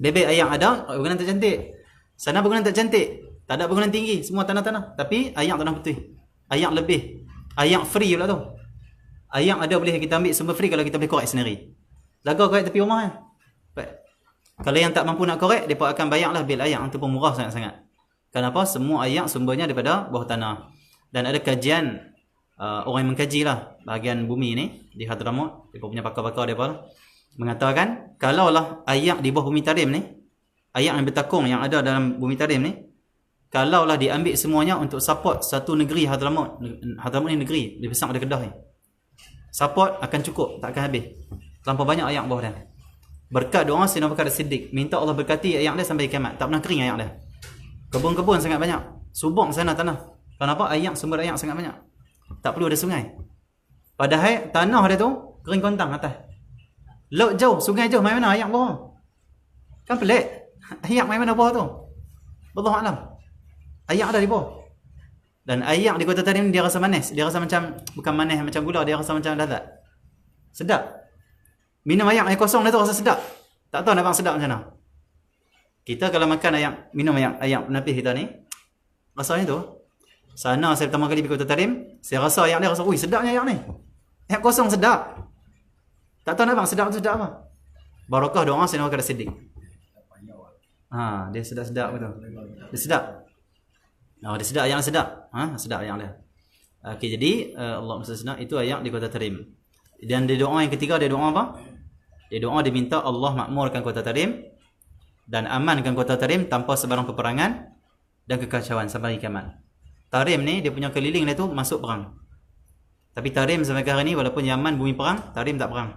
Bebek air ada, bangunan tercantik. Sana bangunan tak cantik. Tak ada bangunan tinggi, semua tanah-tanah. Tapi air tanah putih. Air lebih. Air free pula tu. Air ada boleh kita ambil sumber free kalau kita boleh korek sendiri. Lagar korek tepi rumah kan? Kalau yang tak mampu nak korek, mereka akan bayarlah bil air. Itu pun murah sangat-sangat. Kenapa? Semua air sumbernya daripada bawah tanah. Dan ada kajian, orang yang mengkaji lah bahagian bumi ni di Hadramaut, mereka punya pakar-pakar mereka lah, mengatakan kalaulah air di bawah bumi Tarim ni, air yang bertakung yang ada dalam bumi Tarim ni, kalaulah diambil semuanya untuk support satu negeri Hadramaut. Hadramaut ni negeri, lebih besar daripada Kedah ni. Support akan cukup, tak akan habis. Terlampau banyak air bawah dia. Berkat doa Sayyidina Abu Bakar Siddiq, minta Allah berkati air dia sampai kiamat. Tak pernah kering air dia. Kebun-kebun sangat banyak. Subang sana tanah. Kenapa? Air, sumber air sangat banyak. Tak perlu ada sungai. Padahal tanah dia tu kering kontang atas. Laut jauh, sungai jauh, main mana air bawah? Kan pelik. Air main mana bawah tu? Wallahu alam. Air ada di bawah. Dan air di Kota Tarim dia rasa manis. Dia rasa macam, bukan manis macam gula, dia rasa macam lazat. Sedap. Minum air kosong dia tu rasa sedap. Tak tahu nak bang sedap macam mana. Kita kalau makan air, minum air penapis kita ni, rasanya tu. Sana saya pertama kali pergi Kota Tarim, saya rasa air dia rasa, ui sedapnya air ni. Air kosong sedap. Tak tahu nak bang sedap tu sedap apa. Barakah doa Sayyidina Abu Bakar Siddiq. Dia sedap-sedap betul. Dia sedap. Dia sedap air sedap. Sedap air dia. Okey, jadi Allah SWT itu air di Kota Tarim. Dan dia doa yang ketiga, dia doa apa? Dia doa dia minta Allah makmurkan Kota Tarim dan amankan Kota Tarim tanpa sebarang peperangan dan kekacauan sampai kiamat. Tarim ni dia punya keliling dia tu masuk perang. Tapi Tarim sampai hari ni walaupun Yaman bumi perang, Tarim tak perang.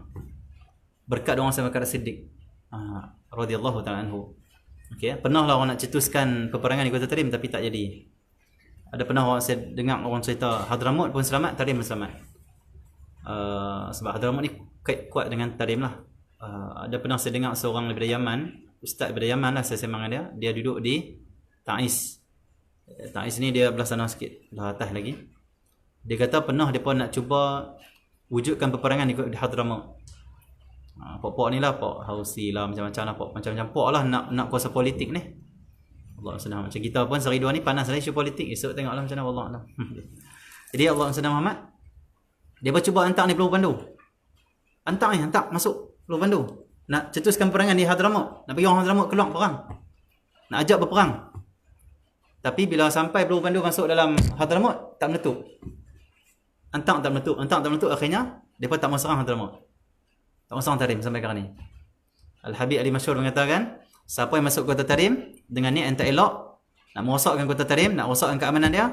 Berkat doa Sayyidina Abu Bakar Siddiq radhiyallahu ta'ala anhu. Okey, pernah lah orang nak cetuskan peperangan di Kota Tarim tapi tak jadi. Ada pernah orang saya dengar orang cerita Hadramaut pun selamat, Tarim pun selamat. Sebab Hadramaut ni kuat dengan Tarim lah. Ada pernah saya dengar seorang daripada Yaman, ustaz daripada Yaman lah saya sembang dengan dia duduk di Taiz. Taiz ni dia belah sana sikit, belah atas lagi. Dia kata pernah dia pun nak cuba wujudkan peperangan di Hadramaut. Pok-pok ni lah, Pok Hausi lah, macam-macam lah, macam-macam pok lah nak kuasa politik ni. Allah SWT. Macam kita pun sehari dua ni panas lah isu politik. Esok tengoklah macam mana Allah Allah. Jadi Allah SWT Muhammad, dia cuba hantar ni Pulau Pandu. Hantar masuk Pulau Pandu. Nak cetuskan peperangan di Hadramaut. Nak pergi orang Hadramaut keluar perang. Nak ajak berperang. Tapi bila sampai Pulau Pandu masuk dalam Hadramaut, tak meletup. Hantar tak meletup. Akhirnya, mereka tak mau serang Hadramaut. Tak mau serang Tarim sampai sekarang ni. Al-Habib Ali Masyhur mengatakan, siapa yang masuk Kota Tarim dengan niat yang tak elok, nak merosakkan Kota Tarim, nak merosakkan keamanan dia,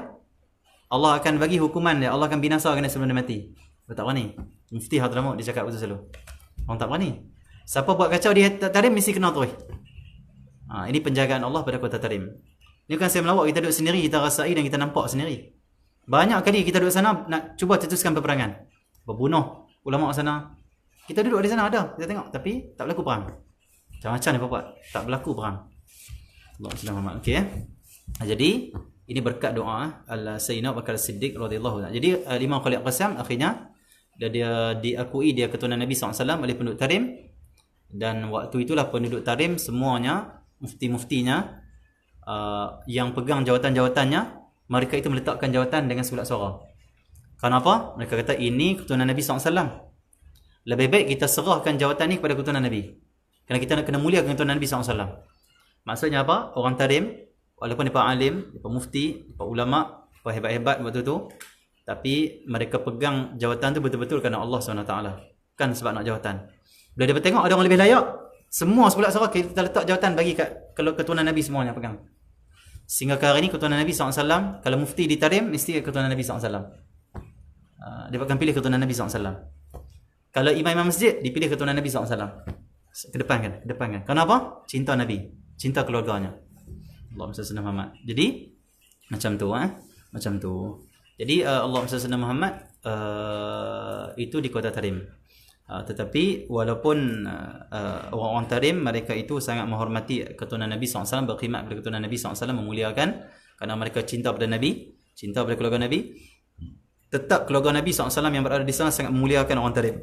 Allah akan bagi hukuman dia, Allah akan binasakan dia sebelum dia mati. Betul tak berani? Mufti Hadramaut dia cakap betul selalu. Orang tak berani. Siapa buat kacau di Tarim mesti kena terus. Ini penjagaan Allah pada Kota Tarim. Ini kan saya melawak, kita duduk sendiri, kita rasai dan kita nampak sendiri. Banyak kali kita duduk sana nak cuba cetuskan peperangan. Berbunuh ulama sana. Kita duduk di sana ada, kita tengok, tapi tak berlaku perang. Macam-macam dia buat. Tak berlaku perang. Allahumma salli ala Muhammad. Okey jadi ini berkat doa Sayyidina Abu Bakar As-Siddiq radhiyallahu anhu. Jadi Imam Khalid Qasam akhirnya dia diakui dia keturunan Nabi SAW oleh penduduk Tarim, dan waktu itulah penduduk Tarim semuanya mufti-muftinya yang pegang jawatan-jawatannya, mereka itu meletakkan jawatan dengan sulat suara. Kenapa? Mereka kata ini keturunan Nabi SAW. Lebih baik kita serahkan jawatan ni kepada keturunan Nabi. Kerana kita nak kena muliakan keturunan Nabi SAW. Maksudnya apa? Orang Tarim, walaupun mereka alim, mereka mufti, mereka ulama, mereka hebat-hebat waktu tu, tapi mereka pegang jawatan tu betul-betul kerana Allah SWT. Kan sebab nak jawatan. Bila dia tengok ada orang lebih layak, semua sebelah suara kita letak jawatan bagi kat kalau keturunan Nabi semuanya pegang. Sehingga hari ini keturunan Nabi SAW, kalau mufti di Tarim, mesti keturunan Nabi SAW. Dia akan pilih keturunan Nabi SAW. Kalau imam masjid, dipilih keturunan Nabi SAW. Kedepankan. Kenapa? Cinta Nabi, cinta keluarganya. Allahumma salli ala Muhammad. Jadi macam tu. Jadi Allahumma salli ala Muhammad itu di kota Tarim. Tetapi walaupun orang-orang Tarim mereka itu sangat menghormati keturunan Nabi SAW, berkhidmat kepada keturunan Nabi SAW, memuliakan kerana mereka cinta pada Nabi, cinta pada keluarga Nabi. Tetap keluarga Nabi SAW yang berada di sana sangat memuliakan orang Tarim.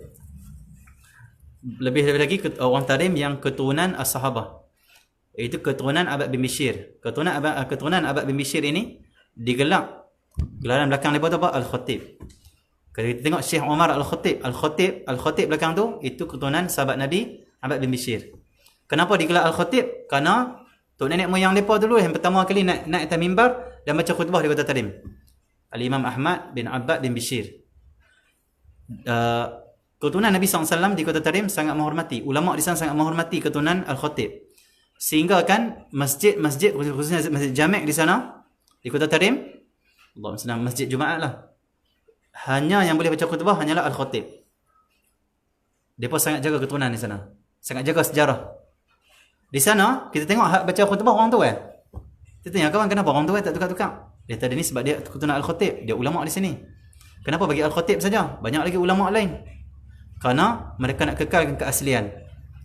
Lebih lagi orang Tarim yang keturunan as-sahabah, iaitu keturunan Abad bin Bishir. Keturunan Abad bin Bishir ini digelar gelaran belakang mereka tu apa? Al-Khatib. Kalau kita tengok Syekh Umar Al-Khatib belakang tu, itu keturunan sahabat Nabi Abad bin Bishir. Kenapa digelar Al-Khatib? Kerana tok nenek moyang mereka dulu yang pertama kali naik atas mimbar dan baca khutbah di kota Tarim, Al-Imam Ahmad bin Abbad bin Bishir. Keturunan Nabi SAW di kota Tarim sangat menghormati, ulama di sana sangat menghormati keturunan Al-Khatib. Sehingga kan masjid khususnya Masjid Jamek di sana di kota Tarim, Allahumma salli, masjid Jumaat lah, hanya yang boleh baca khutbah hanyalah Al-Khatib. Mereka sangat jaga keturunan di sana, sangat jaga sejarah. Di sana kita tengok hak baca khutbah orang tu kita tanya kawan, kenapa orang tu tak tukar-tukar? Dia tadi ni sebab dia keturunan Al-Khatib, dia ulama di sini. Kenapa bagi Al-Khatib saja? Banyak lagi ulama lain. Kerana mereka nak kekalkan keaslian.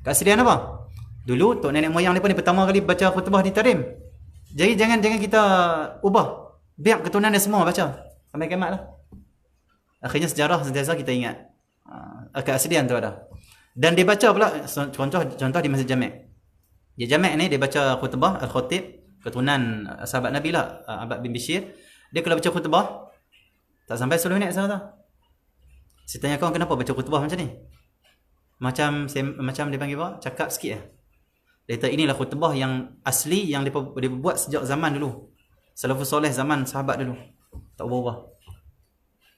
Keaslian apa? Dulu tok nenek moyang mereka ni pertama kali baca khutbah di Tarim. Jadi jangan kita ubah. Biar keturunan dia semua baca sampai kiamat lah. Akhirnya sejarah sentiasa kita ingat keaslian tu ada. Dan dia baca pula contoh di Masjid Jamek. Di Jamek ni dia baca khutbah Al-Khatib, keturunan sahabat Nabi lah, Abbad bin Bishir. Dia kalau baca khutbah tak sampai 10 minit sana tau. Saya tanya kawan, kenapa baca khutbah macam ni? Macam dia panggil apa? Cakap sikit Dia kata inilah khutbah yang asli yang dia buat sejak zaman dulu. Salafus soleh zaman sahabat dulu. Tak ubah-ubah.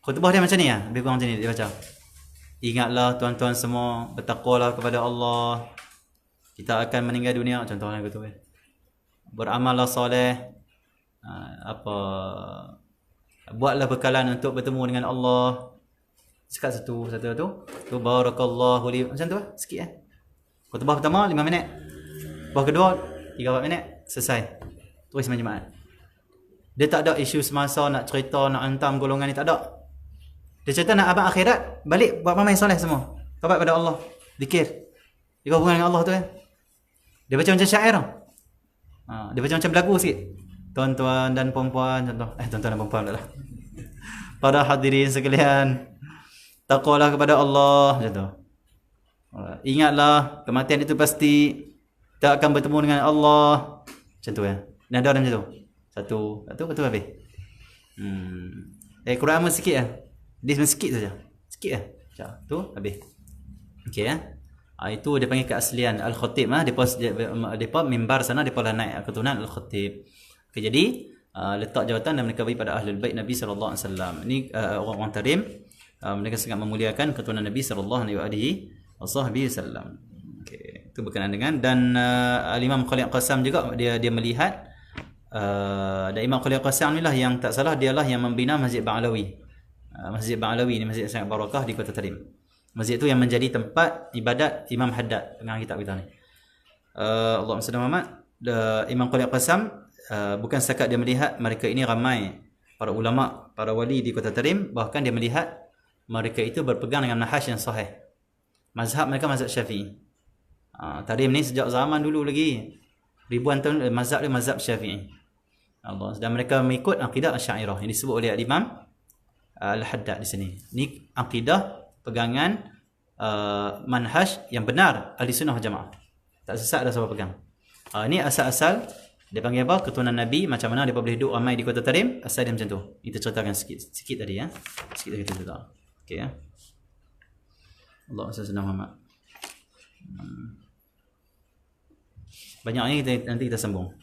Khutbah dia macam ni lebih kurang macam ni dia baca. Ingatlah tuan-tuan semua, bertakwalah kepada Allah. Kita akan meninggal dunia, contohnya gitu. Beramallah soleh. Buatlah bekalan untuk bertemu dengan Allah. Sekat satu tu barakallahu li, macam tu sikit khutbah pertama 5 minit, khutbah kedua 3-4 minit, selesai. Terus sembang Jumaat. Dia tak ada isu semasa nak cerita, nak hantam golongan ni, tak ada. Dia cerita nak abang akhirat, balik buat amal soleh semua, taubat pada Allah, zikir, dia hubungan dengan Allah tu Dia baca macam syair dia baca macam berlagu sikit. Tuan-tuan dan puan-puan, tuan-tuan dan puan-puan lah. Para hadirin sekalian, takwalah kepada Allah, macam tu. Ingatlah kematian itu pasti, tak akan bertemu dengan Allah, macam tu Nada macam tu. Satu betul habis. Quran pun sikit Dia sikit saja. Sikit macam tu habis. Okey itu dia panggil keaslian Al-Khatib depa mimbar sana depa lah naik keturunan Al-Khatib. Okey, jadi letak jawatan dan mereka bagi pada Ahlul Bait Nabi sallallahu alaihi wasallam. Ini orang-orang Tarim, mereka sangat memuliakan keturunan Nabi sallallahu alaihi wasallam. Okey, itu berkenaan dengan, dan Imam Khalid Qasam juga dia melihat dan Imam Khalid Qasam inilah yang tak salah dialah yang membina Masjid Ba'alawi. Masjid Ba'alawi ni masjid sangat barakah di kota Tarim. Masjid itu yang menjadi tempat ibadat Imam Haddad dengan kitab kita ni. Allahumma salli ala Muhammad. Imam Khalid Qasam bukan setakat dia melihat mereka ini ramai para ulama, para wali di kota Tarim, bahkan dia melihat mereka itu berpegang dengan manhaj yang sahih. Mazhab mereka mazhab Syafi'i. Tarim ni sejak zaman dulu lagi. Ribuan tahun mazhab dia mazhab Syafi'i. Allah, dan mereka mengikut akidah Asy'ariyah yang disebut oleh Imam Al-Haddad di sini. Ni akidah pegangan manhaj yang benar ahli sunnah wal jamaah. Tak sesat dah siapa pegang. Ni asal-asal dia panggil apa? Keturunan Nabi, macam mana dia boleh hidup ramai di Kota Tarim, asal dia macam tu. Kita ceritakan sikit tadi ya. Sikit tadi kita cerita. Okey ya. Allah SWT Muhammad. Banyaknya nanti kita sambung.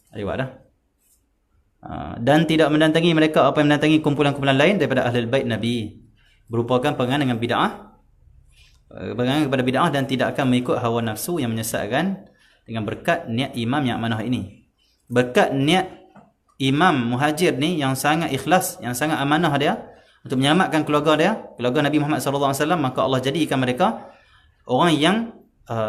Ada dah. Dan tidak mendatangi mereka apa yang mendatangi kumpulan-kumpulan lain daripada Ahlul Bait Nabi, berupakan pegangan dengan bid'ah, pegangan kepada bid'ah, dan tidak akan mengikut hawa nafsu yang menyesatkan, dengan berkat niat imam yang amanah ini. Berkat niat imam muhajir ni yang sangat ikhlas, yang sangat amanah dia untuk menyelamatkan keluarga dia, keluarga Nabi Muhammad SAW, maka Allah jadikan mereka orang yang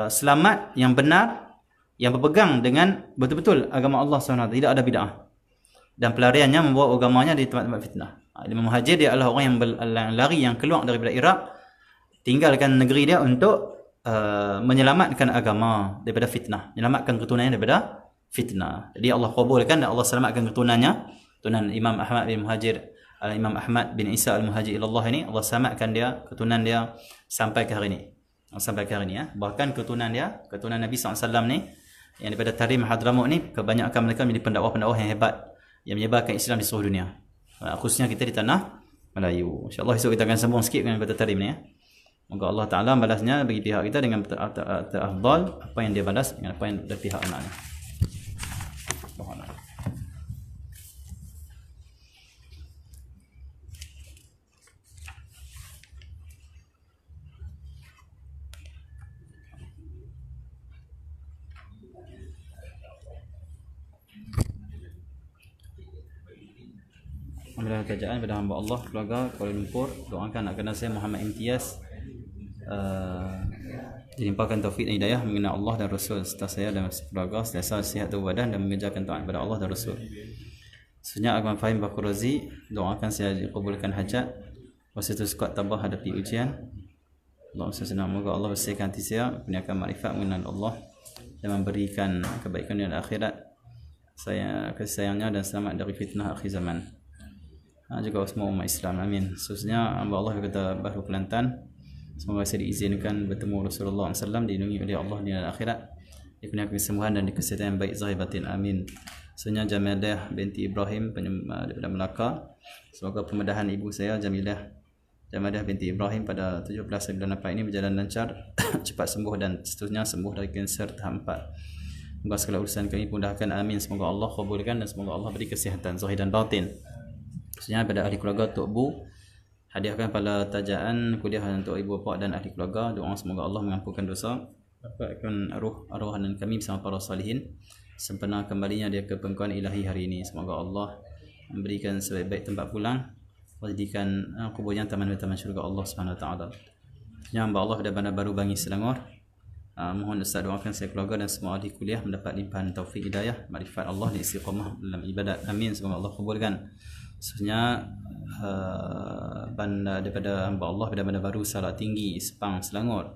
selamat, yang benar, yang berpegang dengan betul-betul agama Allah SWT, tidak ada bid'ah. Dan pelariannya membawa agamanya di tempat-tempat fitnah. Imam Muhajir dia adalah orang yang lari, yang keluar daripada Iraq, tinggalkan negeri dia untuk menyelamatkan agama daripada fitnah, menyelamatkan keturunannya daripada fitnah. Jadi Allah kabulkan dan Allah selamatkan keturunannya, keturunan Imam Ahmad bin Muhajir, Imam Ahmad bin Isa al-Muhajir ilallah ini, Allah selamatkan dia, keturunan dia sampai ke hari ini. Sampai ke hari ini ya. Bahkan keturunan dia, keturunan Nabi SAW ni, yang daripada Tarim Hadramut ni, kebanyakan mereka menjadi pendakwah-pendakwah yang hebat, yang menyebarkan Islam di seluruh dunia, khususnya kita di tanah Melayu. InsyaAllah esok kita akan sambung sikit dengan Kota Tarim ni ya. Moga Allah Ta'ala balasnya bagi pihak kita dengan terafdal apa yang dia balas dengan apa yang dari pihak anaknya. Alhamdulillah kerajaan pada hamba Allah keluarga Kuala Lumpur, doakan anak kena saya Muhammad Imtiaz dilimpahkan taufik dan hidayah mengenal Allah dan Rasul, serta saya dan keluarga sentiasa sihat tubuh badan dan mengerjakan taat kepada Allah dan Rasul. Sebenarnya Abang Fahim Bakur Razi, doakan saya dikabulkan hajat, wasiat kuat tabah hadapi ujian. Allah SWT, moga Allah bersihkan hati saya, kurniakan makrifat mengenal Allah dan memberikan kebaikan dunia dan akhirat, saya kasih sayangnya dan selamat dari fitnah akhir zaman. Juga semua umat Islam, amin. Khususnya hamba Allah kata Bahru Kelantan, semoga saya diizinkan bertemu Rasulullah SAW, dilindungi oleh Allah di akhirat, dikurniakan kesembuhan dan kesihatan yang baik zahir batin, amin. Khususnya Jamilah binti Ibrahim daripada Melaka, semoga pemedahan ibu saya Jamilah binti Ibrahim pada 17 bulan April ini berjalan lancar, cepat sembuh dan seterusnya sembuh dari kanser tahap 4. Semoga segala urusan kami mudahkan, amin. Semoga Allah kabulkan dan semoga Allah beri kesihatan zahir dan batin. Khususnya pada ahli keluarga Tok Bu, hadiahkan pada tajaan kuliah untuk ibu bapa dan ahli keluarga. Doa semoga Allah mengampunkan dosa, dapatkan arwah dan kami bersama para salihin sempena kembalinya dia ke pengkuan ilahi hari ini. Semoga Allah memberikan sebaik-baik tempat pulang, menjadikan kuburnya taman-taman syurga Allah Subhanahu Wa Taala. Hamba Allah pada Bandar Baru Bangi Selangor, mohon Ustaz doakan saya keluarga dan semua ahli kuliah mendapat limpahan taufik hidayah, makrifat Allah dan istiqamah dalam ibadat, amin. Semoga Allah kabulkan. Khususnya daripada hamba Allah pada Bandar Baru Salak Tinggi Sepang Selangor,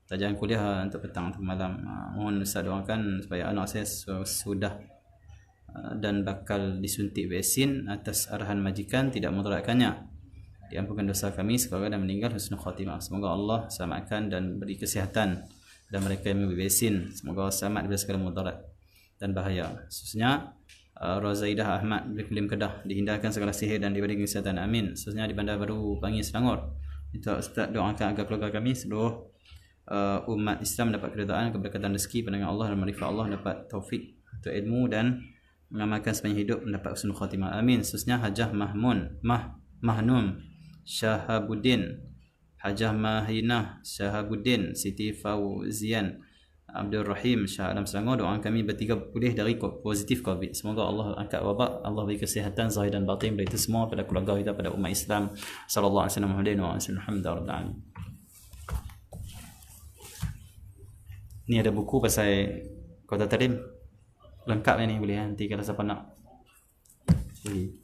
tajaan kuliah untuk petang atau malam, mohon Ustaz doakan supaya anak saya sudah dan bakal disuntik vaksin atas arahan majikan, tidak memudaratkannya, diampunkan dosa kami sekeluarga dan meninggal husnul khatimah. Semoga Allah selamatkan dan beri kesihatan dan mereka yang mengambil vaksin, semoga selamat dari segala mudarat dan bahaya. Khususnya Rozaidah Ahmad dari Kelim Kedah, dihindarkan segala sihir dan diberi kesihatan, amin. Khususnya di Bandar Baru Bangi Selangor, minta Ustaz doakan agar keluarga kami seluruh umat Islam dapat keredaan, keberkatan rezeki, pandangan Allah dan makrifat Allah, dapat taufik untuk ilmu dan mengamalkan sepanjang hidup, mendapat husnul khatimah, amin. Khususnya Hajah Mahnum Syahabuddin, Hajah Mahinah Syahabuddin, Siti Fauzian Abdul Rahim Shah Alam Selangor, doakan kami bertiga pulih dari positif COVID. Semoga Allah angkat wabak, Allah beri kesihatan zahir dan batin bagi itu semua pada keluarga kita, pada umat Islam. Sallallahu alaihi wasallam. Alhamdulillah. Ni ada buku pasal Kota Tarim lengkap ni, boleh nanti kalau siapa nak beli.